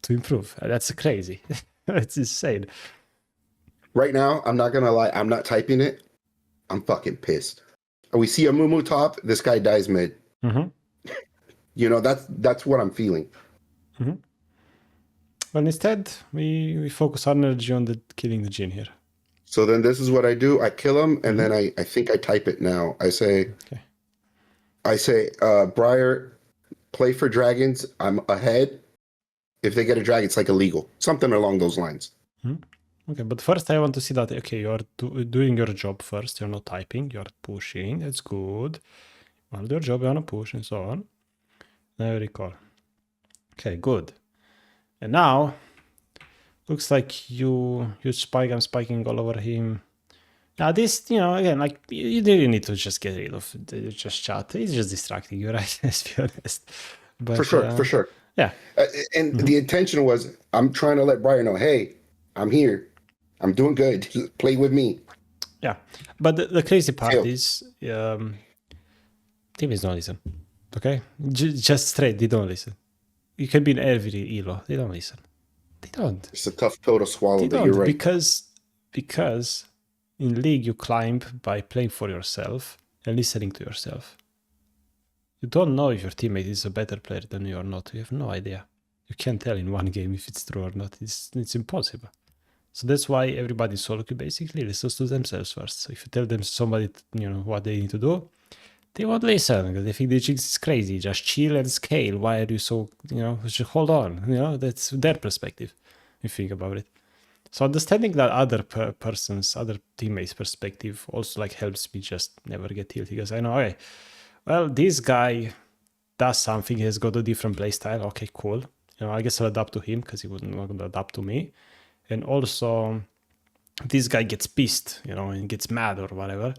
to improve. That's crazy. It's insane. Right now, I'm not gonna lie. I'm not typing it. I'm fucking pissed. We see a Mumu top. This guy dies mid. Mm-hmm. That's what I'm feeling. Mm-hmm. Well, instead, we focus our energy on killing the Jhin here. So then this is what I do. I kill him, and then I think I type it now. I say, Briar, play for dragons. I'm ahead. If they get a dragon, it's like illegal. Something along those lines. Mm-hmm. Okay, but first I want to see that, okay, you're doing your job first. You're not typing, you're pushing. That's good. You want to do your job, you want to push, and so on. Now recall. Okay, good. And now, looks like you spike, I'm spiking all over him. Now this, again, like, you really need to just get rid of just chat. It's just distracting you, right? Let's be honest. But, for sure. Yeah. And the intention was, I'm trying to let Briar know, hey, I'm here. I'm doing good. Play with me. Yeah. But the crazy part is, teammates don't listen. Okay? Just straight, they don't listen. You can be in every elo. They don't listen. They don't. It's a tough pill to swallow, They but don't, you're right. because in League you climb by playing for yourself and listening to yourself. You don't know if your teammate is a better player than you or not. You have no idea. You can't tell in one game if it's true or not. It's impossible. So that's why everybody solo queue basically listens to themselves first. So if you tell them somebody, what they need to do, they won't listen because they think the jinx is crazy. Just chill and scale. Why are you so, just hold on. That's their perspective. If you think about it. So understanding that other other teammates' perspective also like helps me just never get tilted because I know, okay, well, this guy does something. He has got a different playstyle. Okay, cool. I guess I'll adapt to him because he wouldn't want to adapt to me. And also, this guy gets pissed, and gets mad or whatever.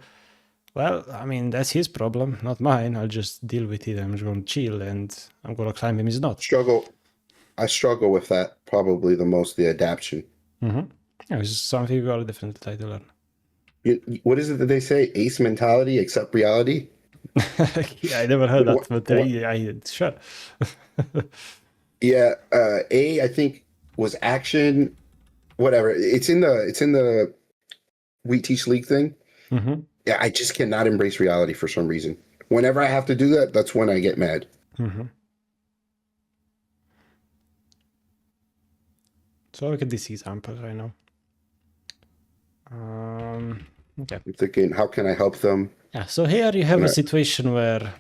Well, I mean, that's his problem, not mine. I'll just deal with it. I'm just going to chill and I'm going to climb him. He's not. I struggle with that probably the most, the adaptation. Mm-hmm. Yeah, it's something we all definitely try to learn. What is it that they say? Ace mentality, accept reality? Yeah, I never heard that, but I sure. Yeah, I think was action, whatever. It's in the We Teach League thing. Mm-hmm. Yeah, I just cannot embrace reality for some reason. Whenever I have to do that, that's when I get mad. Mm-hmm. So look at this example right now. Okay. I'm thinking, how can I help them? Yeah, so here you have a situation where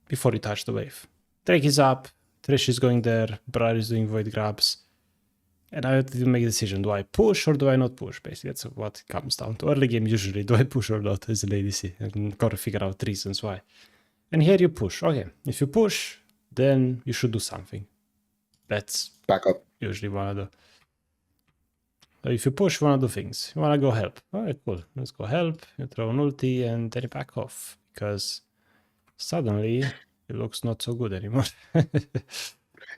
before you touch the wave, Drake is up, Thresh is going there, Briar is doing void grabs, and I have to make a decision. Do I push or do I not push? Basically, that's what it comes down to. Early game, usually, do I push or not as an ADC? And got to figure out reasons why. And here you push. Okay, if you push, then you should do something. That's Back up. usually one of the... So if you push one of the things, you want to go help. All right, cool. Let's go help. You throw an ulti and then you back off because suddenly it looks not so good anymore.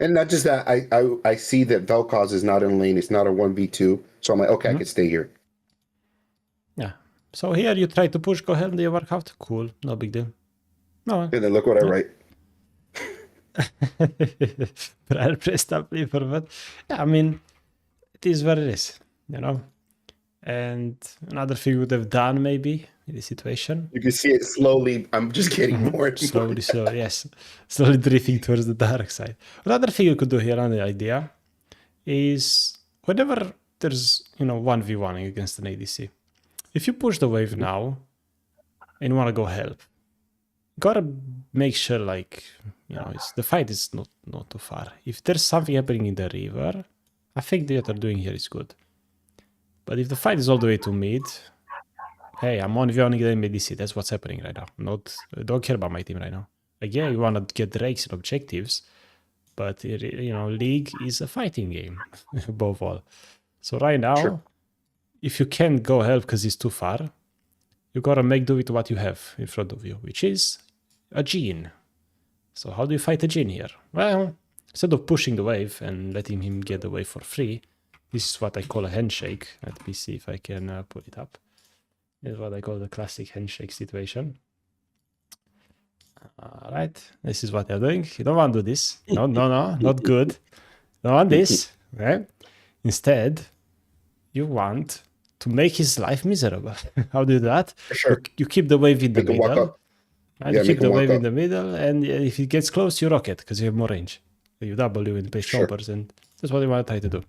And not just that, I see that Vel'Koz is not in lane. It's not a 1v2. So I'm like, okay, I can stay here. Yeah. So here you try to push, go help, you work out. Cool. No big deal. No. And then look what I write. Prayer pressed up for that. Yeah, I mean, it is what it is, you know. And another thing we would have done maybe in this situation. You can see it slowly. I'm just getting more and more. Slowly, yes. Slowly drifting towards the dark side. Another thing you could do here, another idea, is whenever there's, 1v1 against an ADC, if you push the wave now and you want to go help, gotta make sure, the fight is not too far. If there's something happening in the river, I think what they're doing here is good. But if the fight is all the way to mid, hey, I'm 1v1 getting ADC. That's what's happening right now. I don't care about my team right now. Like, yeah, you want to get rakes and objectives, but League is a fighting game above all. So right now, if you can't go help because it's too far, you gotta make do with what you have in front of you, which is a Jhin. So how do you fight a Jhin here? Well, instead of pushing the wave and letting him get the wave for free, this is what I call a handshake. Let me see if I can put it up. This is what I call the classic handshake situation. All right, this is what they're doing. You don't want to do this. No, not good. Don't want this. Okay? Instead, you want to make his life miserable. How do you do that? Sure. You keep the wave in the Make him walk middle. up. And Yeah, you make keep the him walk wave in up. the middle, and if it gets close, you rocket because you have more range. So you W in the base choppers, and that's what you want to try to do.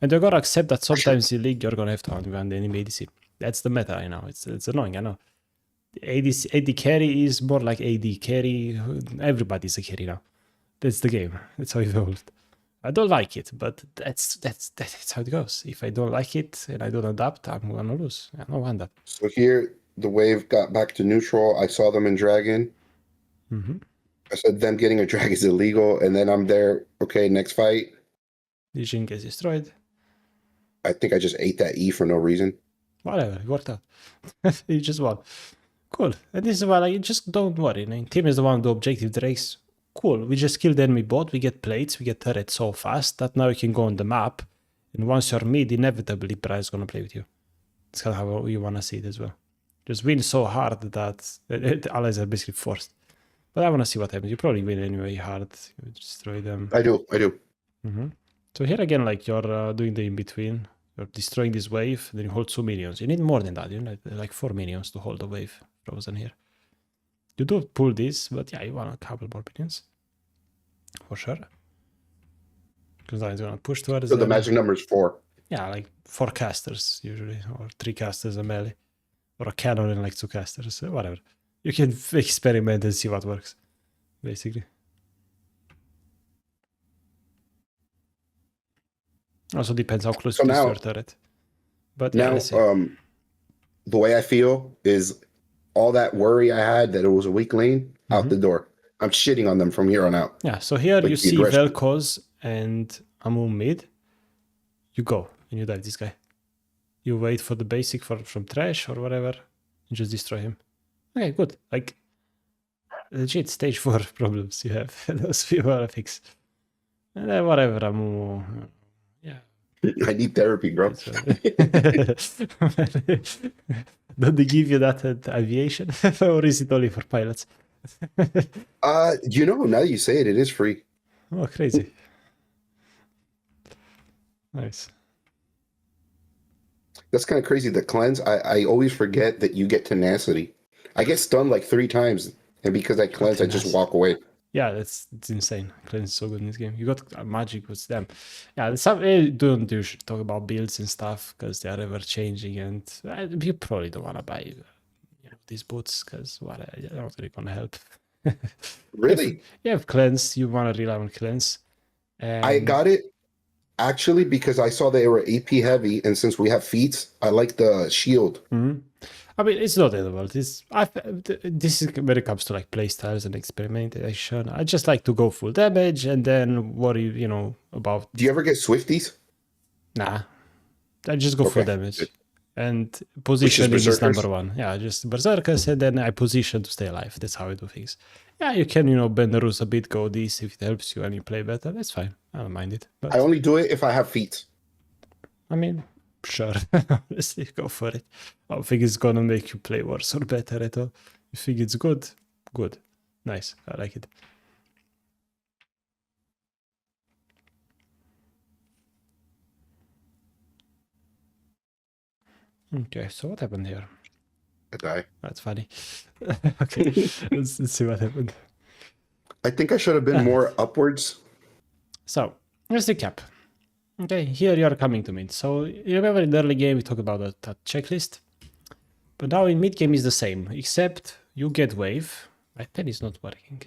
And you're gonna accept that sometimes in League you're gonna have to outgun the enemy ADC. That's the meta, I know. It's annoying, I know. AD carry is more like AD carry. Everybody's a carry now. That's the game. That's how it evolved. I don't like it, but that's how it goes. If I don't like it and I don't adapt, I'm gonna lose. I don't want that. So here, the wave got back to neutral. I saw them in Dragon. I said them getting a drag is illegal, and then I'm there. Okay, next fight. The Jhin gets destroyed. I think I just ate that E for no reason. Whatever, it worked out. You just won. Cool. And this is why you just don't worry. Team is the one with the objective drakes. Cool. We just kill the enemy bot. We get plates. We get turrets so fast that now you can go on the map. And once you're mid, inevitably Brian is gonna play with you. That's kind of how you wanna see it as well. Just win so hard that allies are basically forced. But I wanna see what happens. You probably win anyway hard. You destroy them. I do. So here again, you're doing the in-between. You're destroying this wave, then you hold 2 minions. You need more than that. You need like 4 minions to hold the wave frozen here. You do pull this, but yeah, you want a couple more minions. For sure. Because now it's gonna push towards So the magic number is 4. Yeah, like 4 casters usually, or 3 casters a melee. Or a cannon and like 2 casters, whatever. You can experiment and see what works, basically. Also depends how close to your turret. But yeah, now, the way I feel is all that worry I had that it was a weak lane, out the door. I'm shitting on them from here on out. Yeah, so here you see Vel'Koz and Amumu mid. You go and you dive this guy. You wait for the basic from Trash or whatever and just destroy him. Okay, good. Like, legit stage 4 problems you have. Those few are fixed. And then whatever, Amumu. Yeah. I need therapy, bro. Don't they give you that at aviation? Or is it only for pilots? Now that you say it, it is free. Oh, crazy. Nice. That's kind of crazy. The cleanse, I always forget that you get tenacity. I get stunned like 3 times, and because I cleanse, I just walk away. Yeah, it's insane. Cleanse is so good in this game. You got magic with them. Yeah, some don't talk about builds and stuff because they are ever changing, and you probably don't want to buy these boots because they're not really gonna help. Really? You have cleanse. You want to rely on cleanse. I got it actually because I saw they were AP heavy, and since we have feats, I like the shield. I mean, it's not edible. This is when it comes to like playstyles and experimentation. I just like to go full damage and then worry, about. Do you ever get Swifties? Nah, I just go full Okay, damage. good. And positioning is Berserkers? number one. Yeah, just berserkers, and then I position to stay alive. That's how I do things. Yeah, you can, bend the rules a bit, go this if it helps you and you play better. That's fine. I don't mind it. But I only do it if I have feet. I mean, sure. Honestly, go for it. I don't think it's gonna make you play worse or better at all. You think it's good? Good. Nice. I like it. Okay, so what happened here? I die. That's funny. Okay, let's see what happened. I think I should have been more upwards. So, let's recap. Okay, here you are coming to mid. So, you remember in the early game we talked about that checklist? But now in mid game is the same, except you get wave. My pen is not working.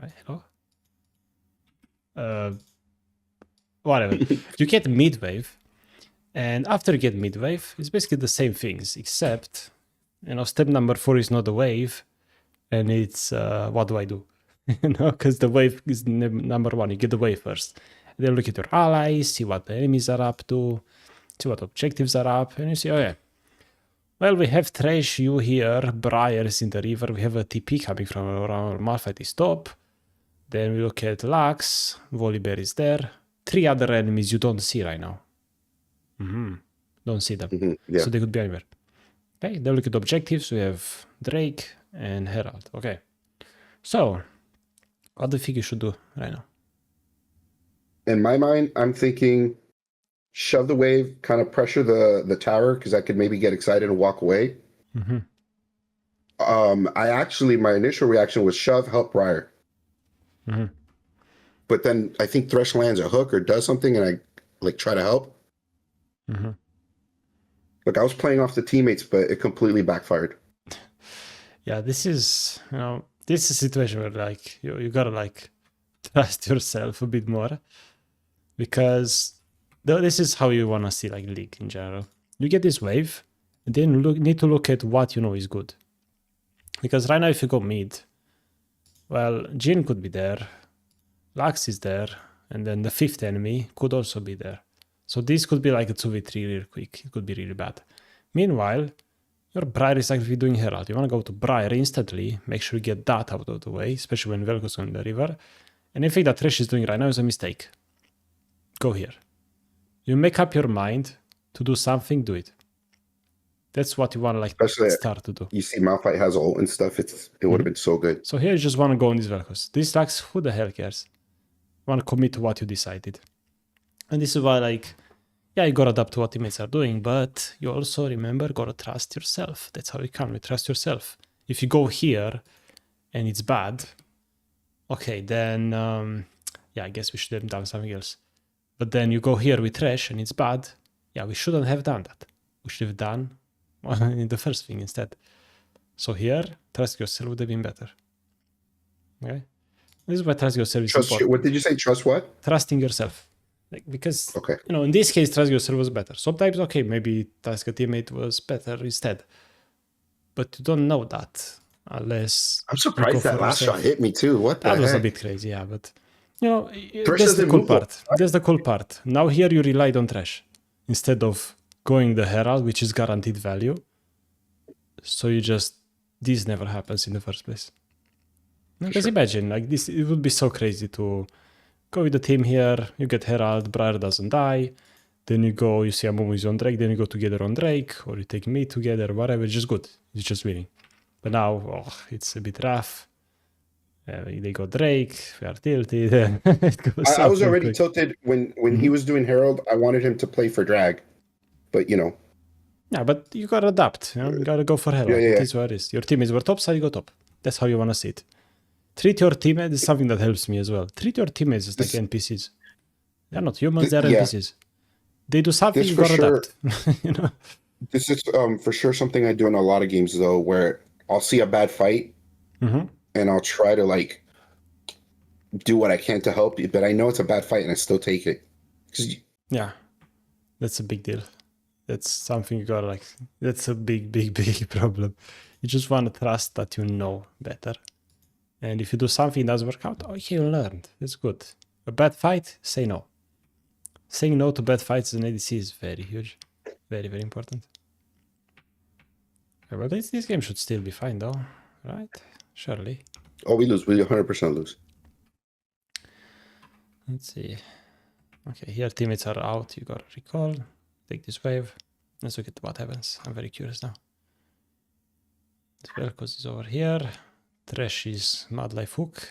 Right, hello? Whatever. You get mid wave, and after you get mid wave, it's basically the same things, except, step number 4 is not a wave, and it's what do I do? Because the wave is number 1. You get the wave first. And then look at your allies, see what the enemies are up to, see what objectives are up, and you see, oh yeah. Well, we have Trash, you here, Briar is in the river, we have a TP coming from around Malphite is top. Then we look at Lux, Volibear is there. 3 other enemies you don't see right now. Don't see them. Yeah. So they could be anywhere. Okay, then look at objectives. We have Drake and Herald. Okay. So, what do you think you should do right now? In my mind, I'm thinking shove the wave, kind of pressure the tower because I could maybe get excited and walk away. My initial reaction was shove, help Briar. But then I think Thresh lands a hook or does something, and I try to help. Look, I was playing off the teammates, but it completely backfired. Yeah, this is a situation where you gotta trust yourself a bit more, because this is how you wanna see League in general. You get this wave, and then you need to look at what you know is good. Because right now, if you go mid, well, Jhin could be there, Lux is there, and then the 5th enemy could also be there. So this could be like a 2v3 real quick. It could be really bad. Meanwhile, your Briar is actually doing Herald. You want to go to Briar instantly, make sure you get that out of the way, especially when Velko's on the river. And anything that Thresh is doing right now is a mistake. Go here. You make up your mind to do something, do it. That's what you want to start to do. You see Malphite has ult and stuff. It would have been so good. So here you just want to go on these Velkos. This Lux, who the hell cares? You want to commit to what you decided. And this is why you gotta adapt to what teammates are doing, but you also gotta trust yourself. That's how you can. You trust yourself. If you go here and it's bad, okay, then I guess we should have done something else. But then you go here with Thresh and it's bad. Yeah, we shouldn't have done that. We should have done the first thing instead. So here, trust yourself would have been better. Okay? This is why trust yourself is important. What did you say? Trust what? Trusting yourself. Because, okay. In this case, trust yourself was better. Sometimes, okay, maybe task a teammate was better instead. But you don't know that unless... I'm surprised that last shot hit me too. What the heck? That was a bit crazy, yeah, but... that's the cool part. That's the cool part. Now here you relied on Thresh instead of going the Herald, which is guaranteed value. So this never happens in the first place. Because imagine, this, it would be so crazy to go with the team here, you get Herald, Briar doesn't die, then you see Amumu is on Drake, then you go together on Drake, or you take me together, whatever, it's just good. It's just winning. But now, it's a bit rough. They got Drake, we are tilted. I was already tilted when he was doing Herald. I wanted him to play for drag, but Yeah, but you gotta adapt. You gotta go for Herald. Yeah. It is what it is. Your teammates were top, so you go top. That's how you wanna see it. Treat your teammates is something that helps me as well. Treat your teammates as like NPCs. They're not humans, they're NPCs. They do something, you gotta adapt. This is for sure something I do in a lot of games though, where I'll see a bad fight and I'll try to do what I can to help you, but I know it's a bad fight and I still take it. Yeah, that's a big deal. That's something you gotta like. That's a big, big, big problem. You just want to trust that you know better. And if you do something that doesn't work out, okay, you learned. It's good. A bad fight, say no. Saying no to bad fights in ADC is very huge. Very, very important. Okay, well, this game should still be fine though, right? Surely. Oh, we lose. We 100% lose. Let's see. Okay, here teammates are out. You gotta recall. Take this wave. Let's look at what happens. I'm very curious now. Vel'Koz is over here. Thresh is Mad Life Hook.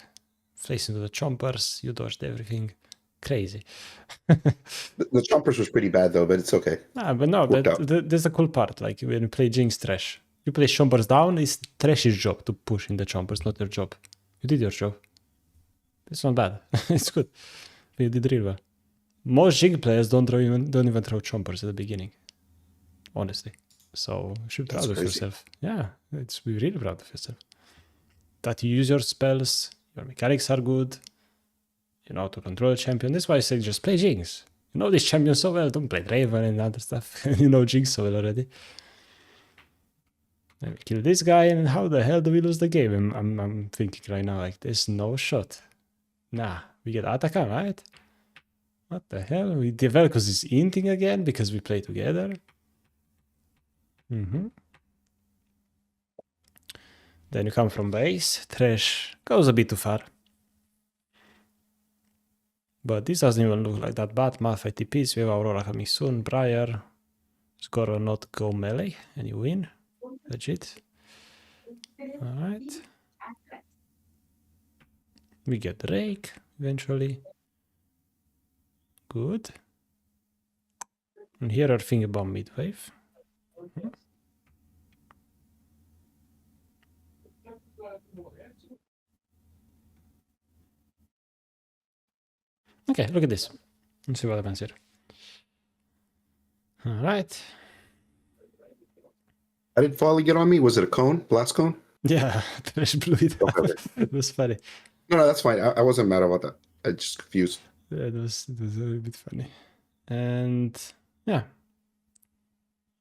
Face into the chompers. You dodged everything. Crazy. The chompers was pretty bad though, but it's okay. But no, that's the cool part. Like when you play Jinx Thresh, you play chompers down. It's Thresh's job to push in the chompers, not your job. You did your job. It's not bad. It's good. You did real well. Most Jig players don't even throw chompers at the beginning. Honestly. So you should be proud of yourself. Yeah, it's be really proud of yourself. That you use your spells, your mechanics are good, you know how to control a champion. That's why I say just play Jinx. You know this champion so well, don't play Draven and other stuff. You know Jinx so well already. Let me kill this guy, and how the hell do we lose the game? I'm thinking right now, like, there's no shot. Nah, we get Ataka, right? What the hell? We develop because it's inting again because we play together. Then you come from base. Thresh goes a bit too far. But this doesn't even look like that bad. Malphite TPs. We have Aurora coming soon. Briar. Score not go melee. And you win. Legit. Alright. We get Drake eventually. Good. And here are thinking about mid-wave. Okay, look at this. Let's see what happens here. Alright. How did Folly get on me? Was it a cone? Blast cone? Yeah, Thresh blew it up. Okay. It was funny. No, that's fine. I wasn't mad about that. I just confused. Yeah, it was a little bit funny. And yeah.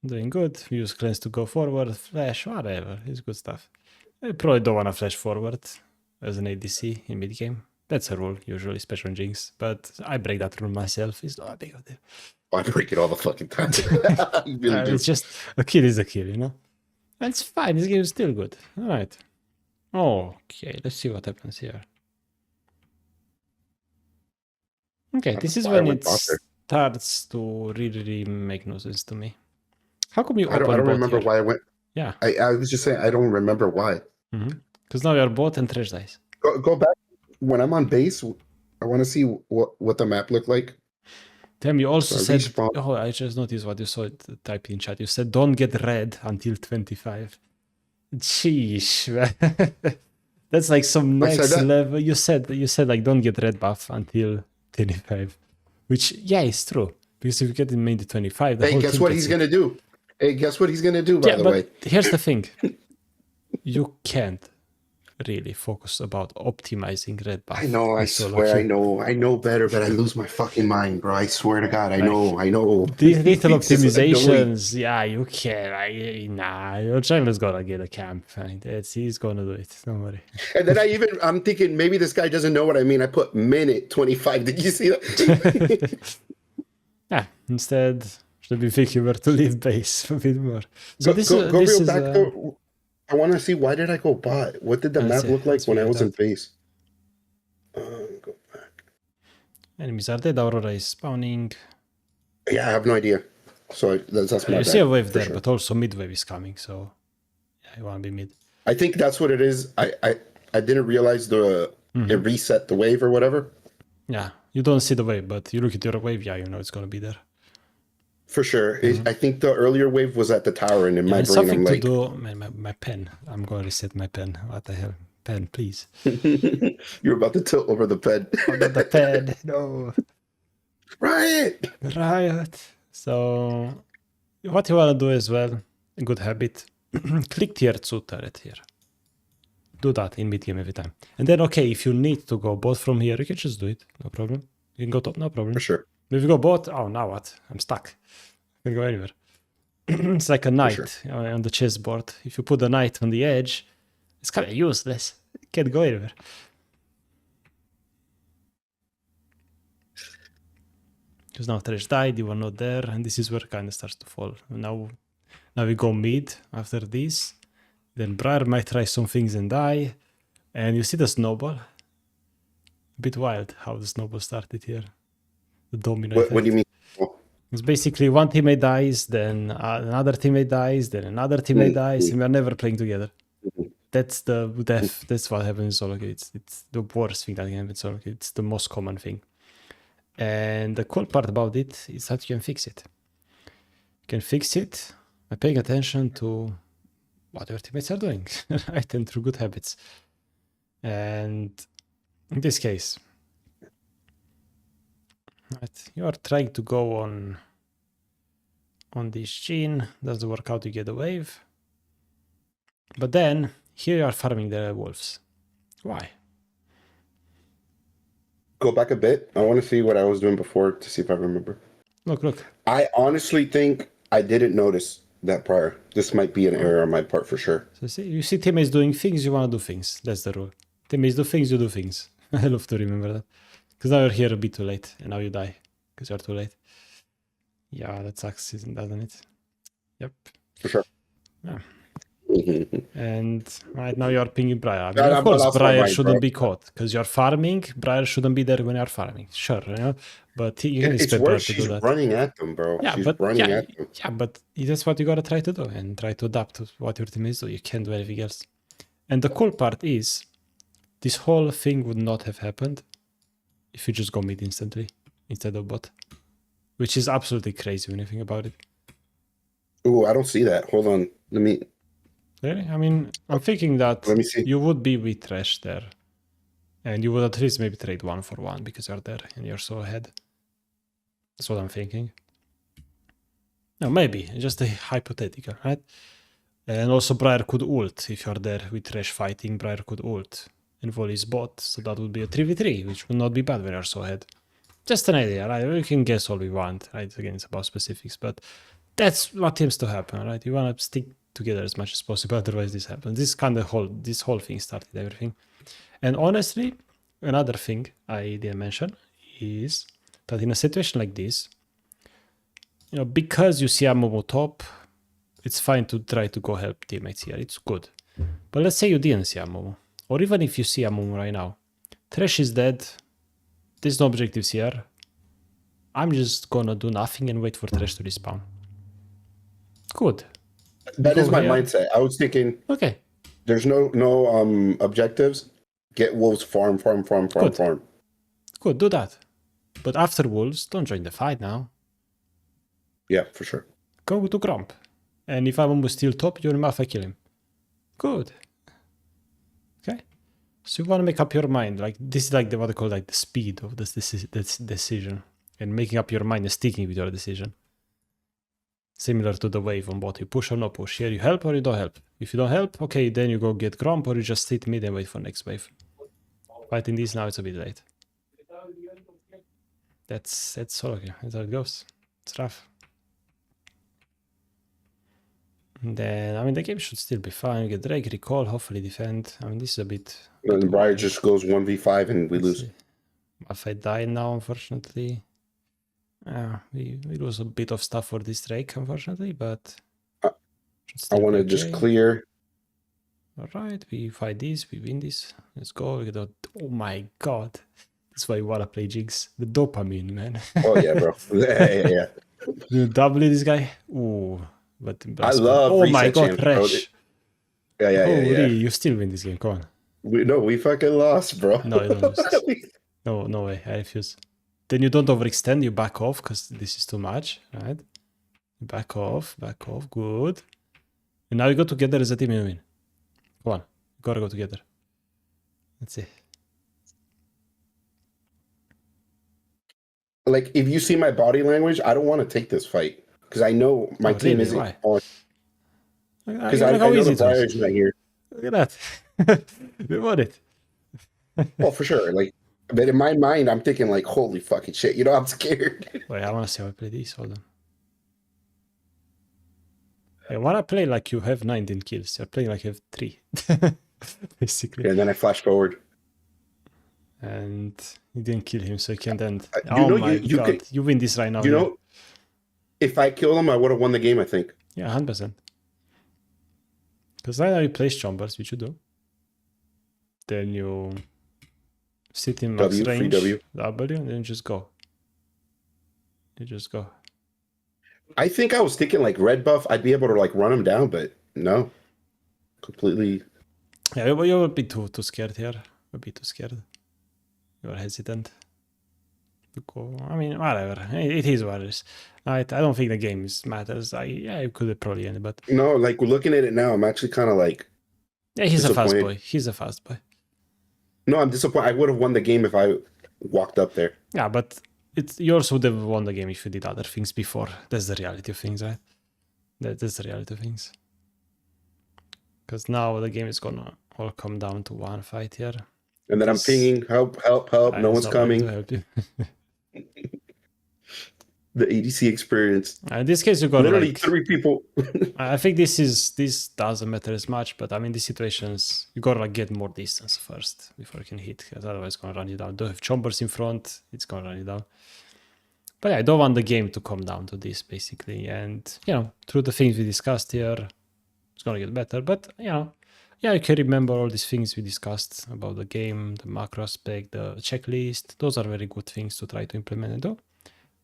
Doing good. Use cleanse to go forward. Flash, whatever. It's good stuff. I probably don't want to flash forward as an ADC in mid game. That's a rule, usually, especially on Jinx. But I break that rule myself. It's not a big deal. I break it all the fucking time. You really do. It's just a kill is a kill, you know? And it's fine. This game is still good. All right. Okay, let's see what happens here. Okay, this is when it starts to really make no sense to me. How come you open I don't bot remember here? why I went. Yeah. I was just saying, I don't remember why. Because now you're bot and Thresh dies. Go back. When I'm on base, I want to see what the map looked like. Tim, you also said, respawn. oh, I just noticed what you saw typed in chat. You said, don't get red until 25. Sheesh, man. That's like some next level. You said like, don't get red buff until 25. Which, yeah, it's true. Because if you get in main to 25, Hey, guess what he's going to do? Hey, guess what he's going to do, by the way? Here's the thing. You can't really focus about optimizing red buff. I know, I swear, I know better, but I lose my fucking mind, bro. I swear to God, I know. These little optimizations, yeah, you can. Nah, your jungler's gonna get a camp. He's gonna do it. Don't worry. And then I'm thinking maybe this guy doesn't know what I mean. I put minute 25. Did you see that? Yeah. Instead, should be thinking where to leave base a bit more. So go real back though. I want to see, why did I go bot? What did the map look like when I was in base? Go back. Enemies are dead. Aurora is spawning. Yeah, I have no idea. So that's my bad. You see a wave there, but also mid wave is coming. So yeah, you want to be mid. I think that's what it is. I didn't realize it reset the wave or whatever. Yeah, you don't see the wave, but you look at your wave. Yeah, you know it's gonna be there. For sure. I think the earlier wave was at the tower, and in my brain, I'm like... My pen. I'm going to reset my pen. What the hell? Pen, please. You're about to tilt over the pen. Over the pen. No. Riot! So, what you want to do as well, a good habit, click tier 2 turret here. Do that in mid-game every time. And then, okay, if you need to go bot from here, you can just do it. No problem. You can go top, no problem. For sure. If you go bot, oh, now what? I'm stuck. I can go anywhere. It's like a sure. knight on the chessboard. If you put a knight on the edge, it's kind of useless. It can't go anywhere. Because now Thresh died, you were not there, and this is where it kind of starts to fall. Now we go mid after this. Then Briar might try some things and die. And you see the snowball. A bit wild how the snowball started here. The domino What do you effect. mean? Oh, It's basically one teammate dies, then another teammate dies, then another teammate dies, and we're never playing together. That's the death. That's what happens in solo queue. It's the worst thing that can happen in solo queue. It's the most common thing. And the cool part about it is that you can fix it. You can fix it by paying attention to what your teammates are doing, right? And through good habits. And in this case, right, you are trying to go on this gene, doesn't work out, you get a wave. But then here you are farming the wolves. Why? go back a bit. I want to see what I was doing before to see if I remember. Look. I honestly think I didn't notice that prior. This might be an error on my part for sure. So you see teammates doing things, you want to do things. That's the rule. Teammates do things, you do things. I love to remember that. Because now you're here a bit too late, and now you die. Because you're too late. Yeah, that sucks, doesn't it? Yep. For sure. Yeah. Mm-hmm. And right now you're pinging Briar. I mean, Yeah, of course, but Briar right, shouldn't bro. be caught because you're farming. Briar shouldn't be there when you're farming. Sure, you know, but you can It's expect Briar worse. to do She's that. running at them, bro. Yeah, She's but running at them. yeah, but that's what you gotta try to do and try to adapt to what your teammates do. You can't do anything else. And the cool part is, this whole thing would not have happened if you just go mid instantly instead of bot, which is absolutely crazy when you think about it. Ooh, I don't see that. Hold on. Let me Really? I mean, I'm thinking that let me see. you would be with Thresh there, and you would at least maybe trade 1-for-1 because you're there and you're so ahead. That's what I'm thinking. No, maybe just a hypothetical, right? And also Briar could ult if you're there with Thresh fighting. Briar could ult and volley his bot, so that would be a 3v3, which would not be bad when you're so ahead. Just an idea, right? We can guess all we want, right? Again, it's about specifics, but that's what tends to happen, right? You want to stick together as much as possible, otherwise this happens. This whole thing started everything. And honestly, another thing I didn't mention is that in a situation like this, you know, because you see a Momo top, it's fine to try to go help teammates here. It's good. But let's say you didn't see a Momo, or even if you see a Momo right now, Thresh is dead. There's no objectives here. I'm just gonna do nothing and wait for Thresh to respawn. Good. That Go is my here. mindset. I was thinking Okay. there's no objectives. Get wolves, farm. Good. Good, do that. But after wolves, don't join the fight now. Yeah, for sure. Go to Grump. And if I'm almost still top, you're Malphite, kill him. Good. Okay. So you want to make up your mind. Like, this is like what they call like the speed of this decision. And making up your mind and sticking with your decision. Similar to the wave on bot. You push or no push. Here you help or you don't help. If you don't help, okay, then you go get Grump or you just sit mid and wait for next wave. Fighting this now, it's a bit late. That's solo queue. That's how it goes. It's rough. And then, I mean, the game should still be fine. You get Drake, recall, hopefully defend. I mean, this is a bit... And Briar just goes 1v5 and we lose. If I die now, unfortunately. We lose a bit of stuff for this Drake, unfortunately, but... I want to just clear. Alright, we fight this, we win this. Let's go. Oh my god. That's why you want to play Jinx. The dopamine, man. Oh, yeah, bro. Yeah. You W this guy? Ooh. But I love oh my reset god, champs, bro. Thresh. Yeah. Holy, you still win this game. Come on. We fucking lost, bro. No, you don't lose. No way. I refuse. Then you don't overextend. You back off because this is too much, right? Back off. Good. And now you go together as a team and win. Come on. You gotta go together. Let's see. Like, if you see my body language, I don't want to take this fight because I know my team really? isn't Why? on. Because I how know easy the it is. Briar's not here. Look at that. We won it. Well, for sure. Like, but in my mind, I'm thinking like, holy fucking shit. You know, I'm scared. Wait, I want to see how I play this. Hold on. I wanna play like you have 19 kills. You're playing like you have 3, basically. And then I flash forward. And you didn't kill him, so you can't end. You Oh know, my you god, could. you win this right now. You Yeah, know, if I kill him, I would have won the game. I think. yeah, 100%. Because right now you place chombers, which you do. Then you sit in max W, free range, W. W, and then just go. You just go. I think I was thinking like red buff, I'd be able to like run him down, but no, completely. Yeah, you would be too scared here. Would be too scared. You're hesitant. To go. I mean, whatever. It is what it is. I don't think the game matters. Yeah, you could have probably ended, but No, like looking at it now, I'm actually kind of like. yeah, he's a fast disappointed. boy. He's a fast boy. No, I'm disappointed. I would have won the game if I walked up there. Yeah, but you also would have won the game if you did other things before. That's the reality of things, right? That's the reality of things. Because now the game is gonna all come down to one fight here. And then I'm pinging, help, help, help. No one's coming. To help you. The ADC experience. In this case, you got Literally like 3 people. I think this doesn't matter as much, but I mean these situations you gotta like get more distance first before you can hit, because otherwise it's gonna run you down. Don't have chombers in front, it's gonna run you down. But yeah, I don't want the game to come down to this basically, and you know, through the things we discussed here, it's gonna get better. But you know, yeah, you can remember all these things we discussed about the game, the macro aspect, the checklist. Those are very good things to try to implement and do.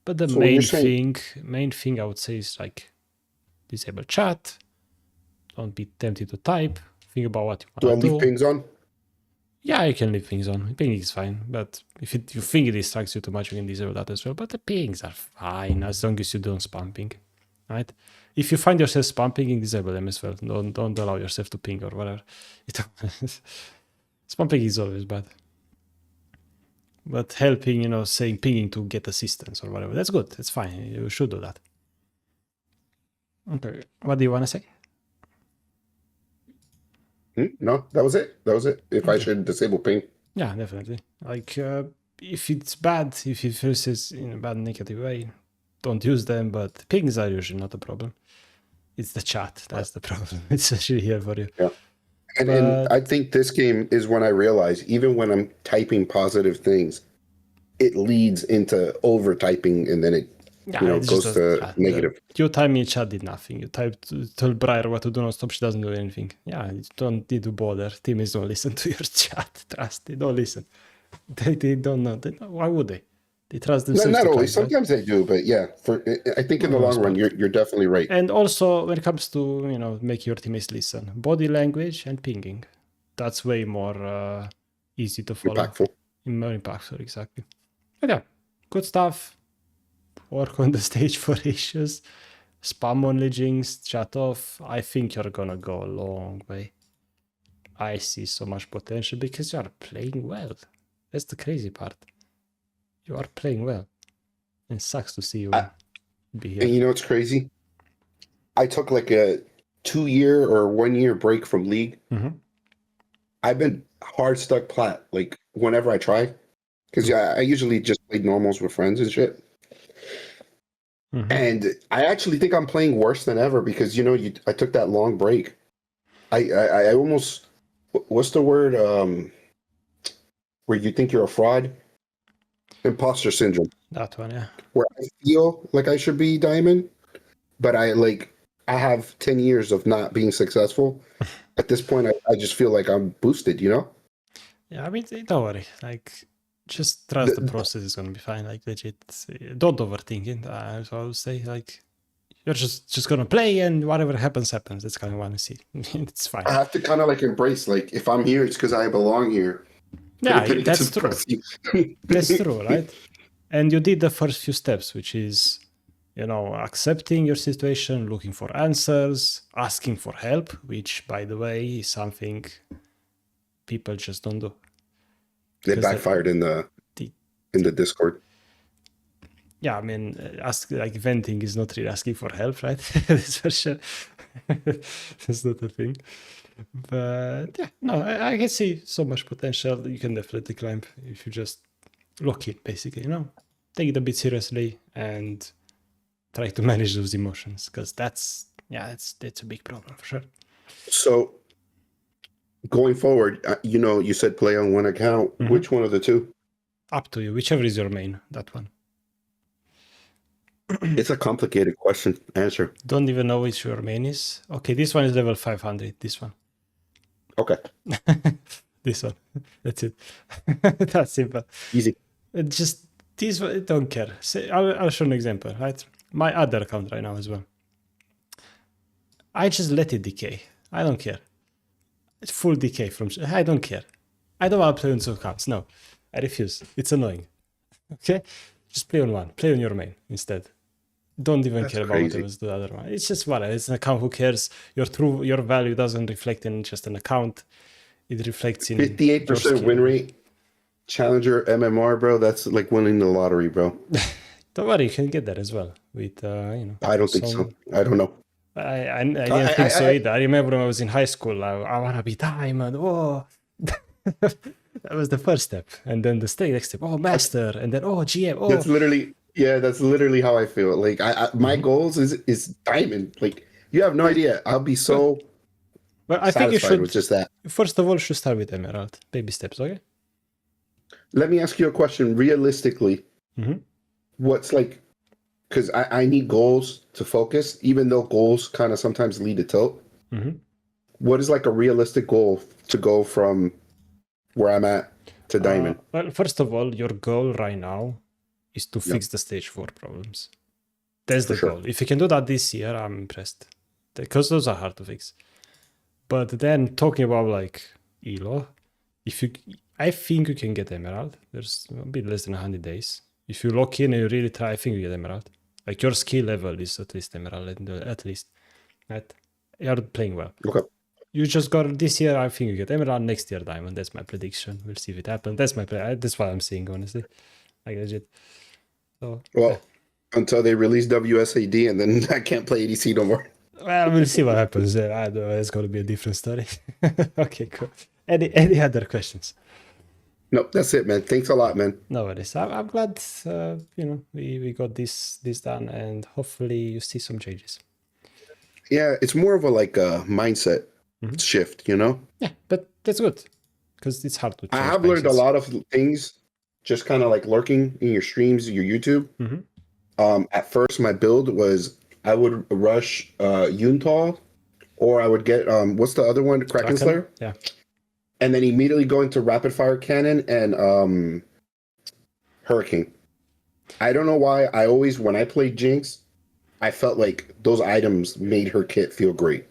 But the So when you're saying- main thing I would say is like disable chat. Don't be tempted to type. Think about what you Do I want to leave do. pings on? Yeah, you can leave things on. Ping is fine, but if you think it distracts you too much, you can disable that as well. But the pings are fine as long as you don't spam ping, right? If you find yourself spam pinging, disable them as well. Don't allow yourself to ping or whatever. Spam ping is always bad. But helping, you know, saying pinging to get assistance or whatever, that's good. That's fine. You should do that. Okay. What do you want to say? No, that was it. That was it. If I should disable ping. Yeah, definitely. Like, if it's bad, if it feels in a bad negative way, don't use them. But pings are usually not a problem. It's the chat that's the problem. It's actually here for you. Yeah. And I think this game is when I realize, even when I'm typing positive things, it leads into over typing, and then it it's goes just to negative. Your time in chat did nothing. You typed tell Briar what to do non-stop, she doesn't do anything. Yeah, you don't need to bother. Teammates don't listen to your chat. Trust, they don't listen. They don't know. Why would they? They trust themselves. Not always. Kind, Sometimes they do, but yeah. I think in the long run, you're definitely right. And also when it comes to make your teammates listen, body language and pinging, that's way more easy to follow. Impactful. More impactful, exactly. But yeah, good stuff. Work on the stage for issues. Spam only jinx, chat off. I think you're gonna go a long way. I see so much potential because you are playing well. That's the crazy part. You are playing well. It sucks to see you be here. And you know what's crazy? I took like a 2-year or 1-year break from League. Mm-hmm. I've been hard stuck plat like whenever I try, because I usually just play normals with friends and shit. Mm-hmm. And I actually think I'm playing worse than ever because I took that long break. I almost, what's the word? Where you think you're a fraud? Imposter syndrome. That one, yeah. Where I feel like I should be diamond, but I have 10 years of not being successful. At this point, I just feel like I'm boosted, Yeah, I mean, don't worry. Like, just trust the process is gonna be fine. Like, legit, don't overthink it. So I would say, like, you're just gonna play, and whatever happens, happens. That's kind of what I see. It's fine. I have to kind of like embrace, like, if I'm here, it's because I belong here. Yeah, that's true. That's true, right? And you did the first few steps, which is, accepting your situation, looking for answers, asking for help, which, by the way, is something people just don't do. It backfired in the Discord. Yeah, I mean, venting is not really asking for help, right? That's for sure. That's not a thing. But yeah, no, I can see so much potential. You can definitely climb if you just look it, basically, take it a bit seriously and try to manage those emotions, because that's Yeah, that's a big problem for sure. So going forward, you said play on one account. Which one of the two? Up to you, whichever is your main, that one. It's a complicated question. Answer. Don't even know which your main is. Okay, this one is level 500. This one. Okay. This one. That's it. That's simple. Easy. It just this one, I don't care. Say, I'll show an example, right? My other account right now as well. I just let it decay. I don't care. It's full decay from. I don't care. I don't want to play on two accounts. No, I refuse. It's annoying. Okay, just play on one. Play on your main instead. Don't even care about the other one. It's just whatever. It's an account. Who cares? Your value doesn't reflect in just an account. It reflects in 58% win rate. Challenger MMR, bro. That's like winning the lottery, bro. Don't worry, you can get that as well with I don't think so. I don't know. I didn't think so either. I remember when I was in high school, I want to be diamond. Oh, that was the first step, and then the next step. Oh, master, and then GM. Oh, that's literally how I feel. Like my goals is diamond. Like you have no idea. I'll be so. But I think you should with just that. First of all, should start with emerald. Baby steps, okay? Let me ask you a question. Realistically, what's like? Because I need goals to focus, even though goals kind of sometimes lead to tilt. What is like a realistic goal to go from where I'm at to diamond? Well, first of all, your goal right now is to fix the stage 4 problems. That's the goal. If you can do that this year, I'm impressed. Because those are hard to fix. But then talking about like Elo, I think you can get emerald. There's a bit less than 100 days. If you lock in and you really try, I think you get emerald. Like your skill level is at least emerald, at least. Right? You're playing well. Okay. You just got this year, I think you get emerald, next year diamond. That's my prediction. We'll see if it happens. That's my play. That's what I'm seeing, honestly. Like legit. So, well, until they release WSAD and then I can't play ADC no more. Well, we'll see what happens. I don't know. It's going to be a different story. Okay, cool. Any other questions? No, that's it, man. Thanks a lot, man. No worries. I'm glad, we got this done, and hopefully you see some changes. Yeah, it's more of a like a mindset shift, you know? Yeah, but that's good because it's hard to change. I have learned a lot of things just kind of like lurking in your streams, your YouTube. At first, my build was I would rush Yuntal, or I would get what's the other one, Kraken Slayer? Yeah. And then immediately go into Rapid Fire Cannon and Hurricane. I don't know why. I always, when I played Jinx, I felt like those items made her kit feel great.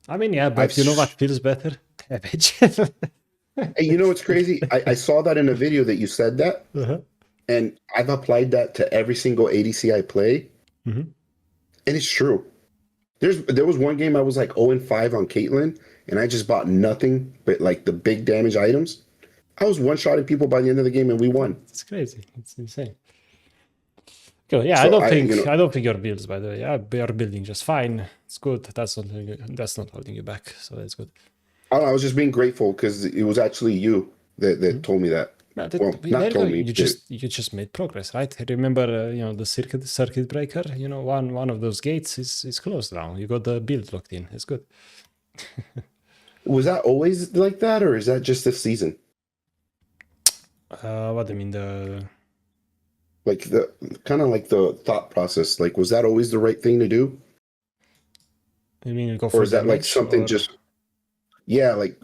I mean, yeah, but you know what feels better? Cabbage. Hey, you know what's crazy? I saw that in a video that you said that, and I've applied that to every single ADC I play, and it's true. There was one game I was like 0-5 on Caitlyn, and I just bought nothing but like the big damage items. I was one-shotting people by the end of the game, and we won. It's crazy. It's insane. Cool. Yeah, So I don't think your builds, by the way. Yeah, you're building just fine. It's good. That's not holding you back. So that's good. I was just being grateful because it was actually you that told me that. Well, not told me. You just made progress, right? Remember, the circuit breaker. One of those gates is closed now. You got the build locked in. It's good. Was that always like that, or is that just this season? What do you mean like the kind of like the thought process? Like, was that always the right thing to do? You mean go for or is that like something just? Yeah, like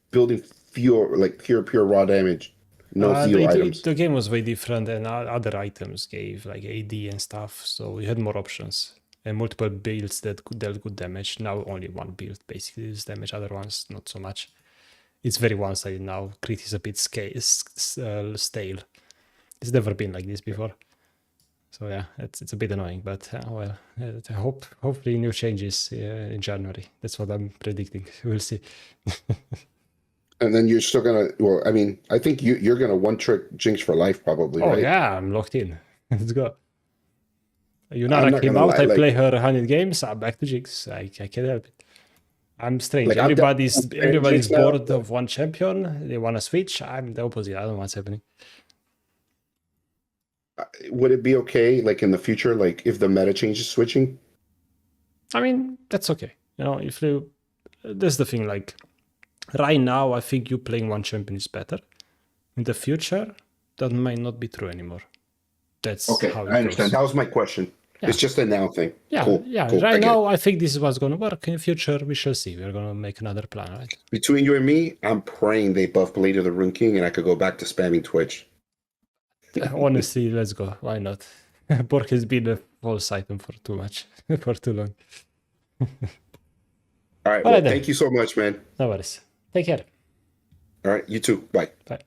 building pure raw damage. No fuel items. The game was way different, and other items gave like AD and stuff, so you had more options and multiple builds that dealt good damage. Now only one build basically is damage, other ones not so much. It's very one-sided now. Crit is a bit stale. It's never been like this before. So yeah, it's a bit annoying, but well, I hopefully new changes in January. That's what I'm predicting. We'll see. And then you're still gonna. Well, I mean, I think you're gonna one-trick Jinx for life, probably. Oh right? Yeah, I'm locked in. Let's go. Yunara came out. I play her 100 games. I'm back to Jinx. I can't help it. I'm strange. Like, everybody's bored of one champion. They want to switch. I'm the opposite. I don't know what's happening. Would it be okay, like in the future, like if the meta changes switching? I mean, that's okay. You know, if you, that's the thing. Like right now, I think you playing one champion is better. In the future, that might not be true anymore. That's Okay, how it I understand. goes. That was my question. Yeah. It's just a now thing. Yeah, Cool. yeah. Cool. Right I get now, it. I think this is what's going to work. In the future, we shall see. We're going to make another plan, right? Between you and me, I'm praying they buff Blade of the Rune King and I could go back to spamming Twitch. Honestly, let's go. Why not? Bork has been a false item for too much, for too long. All right. All Well, right then. thank you so much, man. No worries. Take care. All right. You too. Bye. Bye.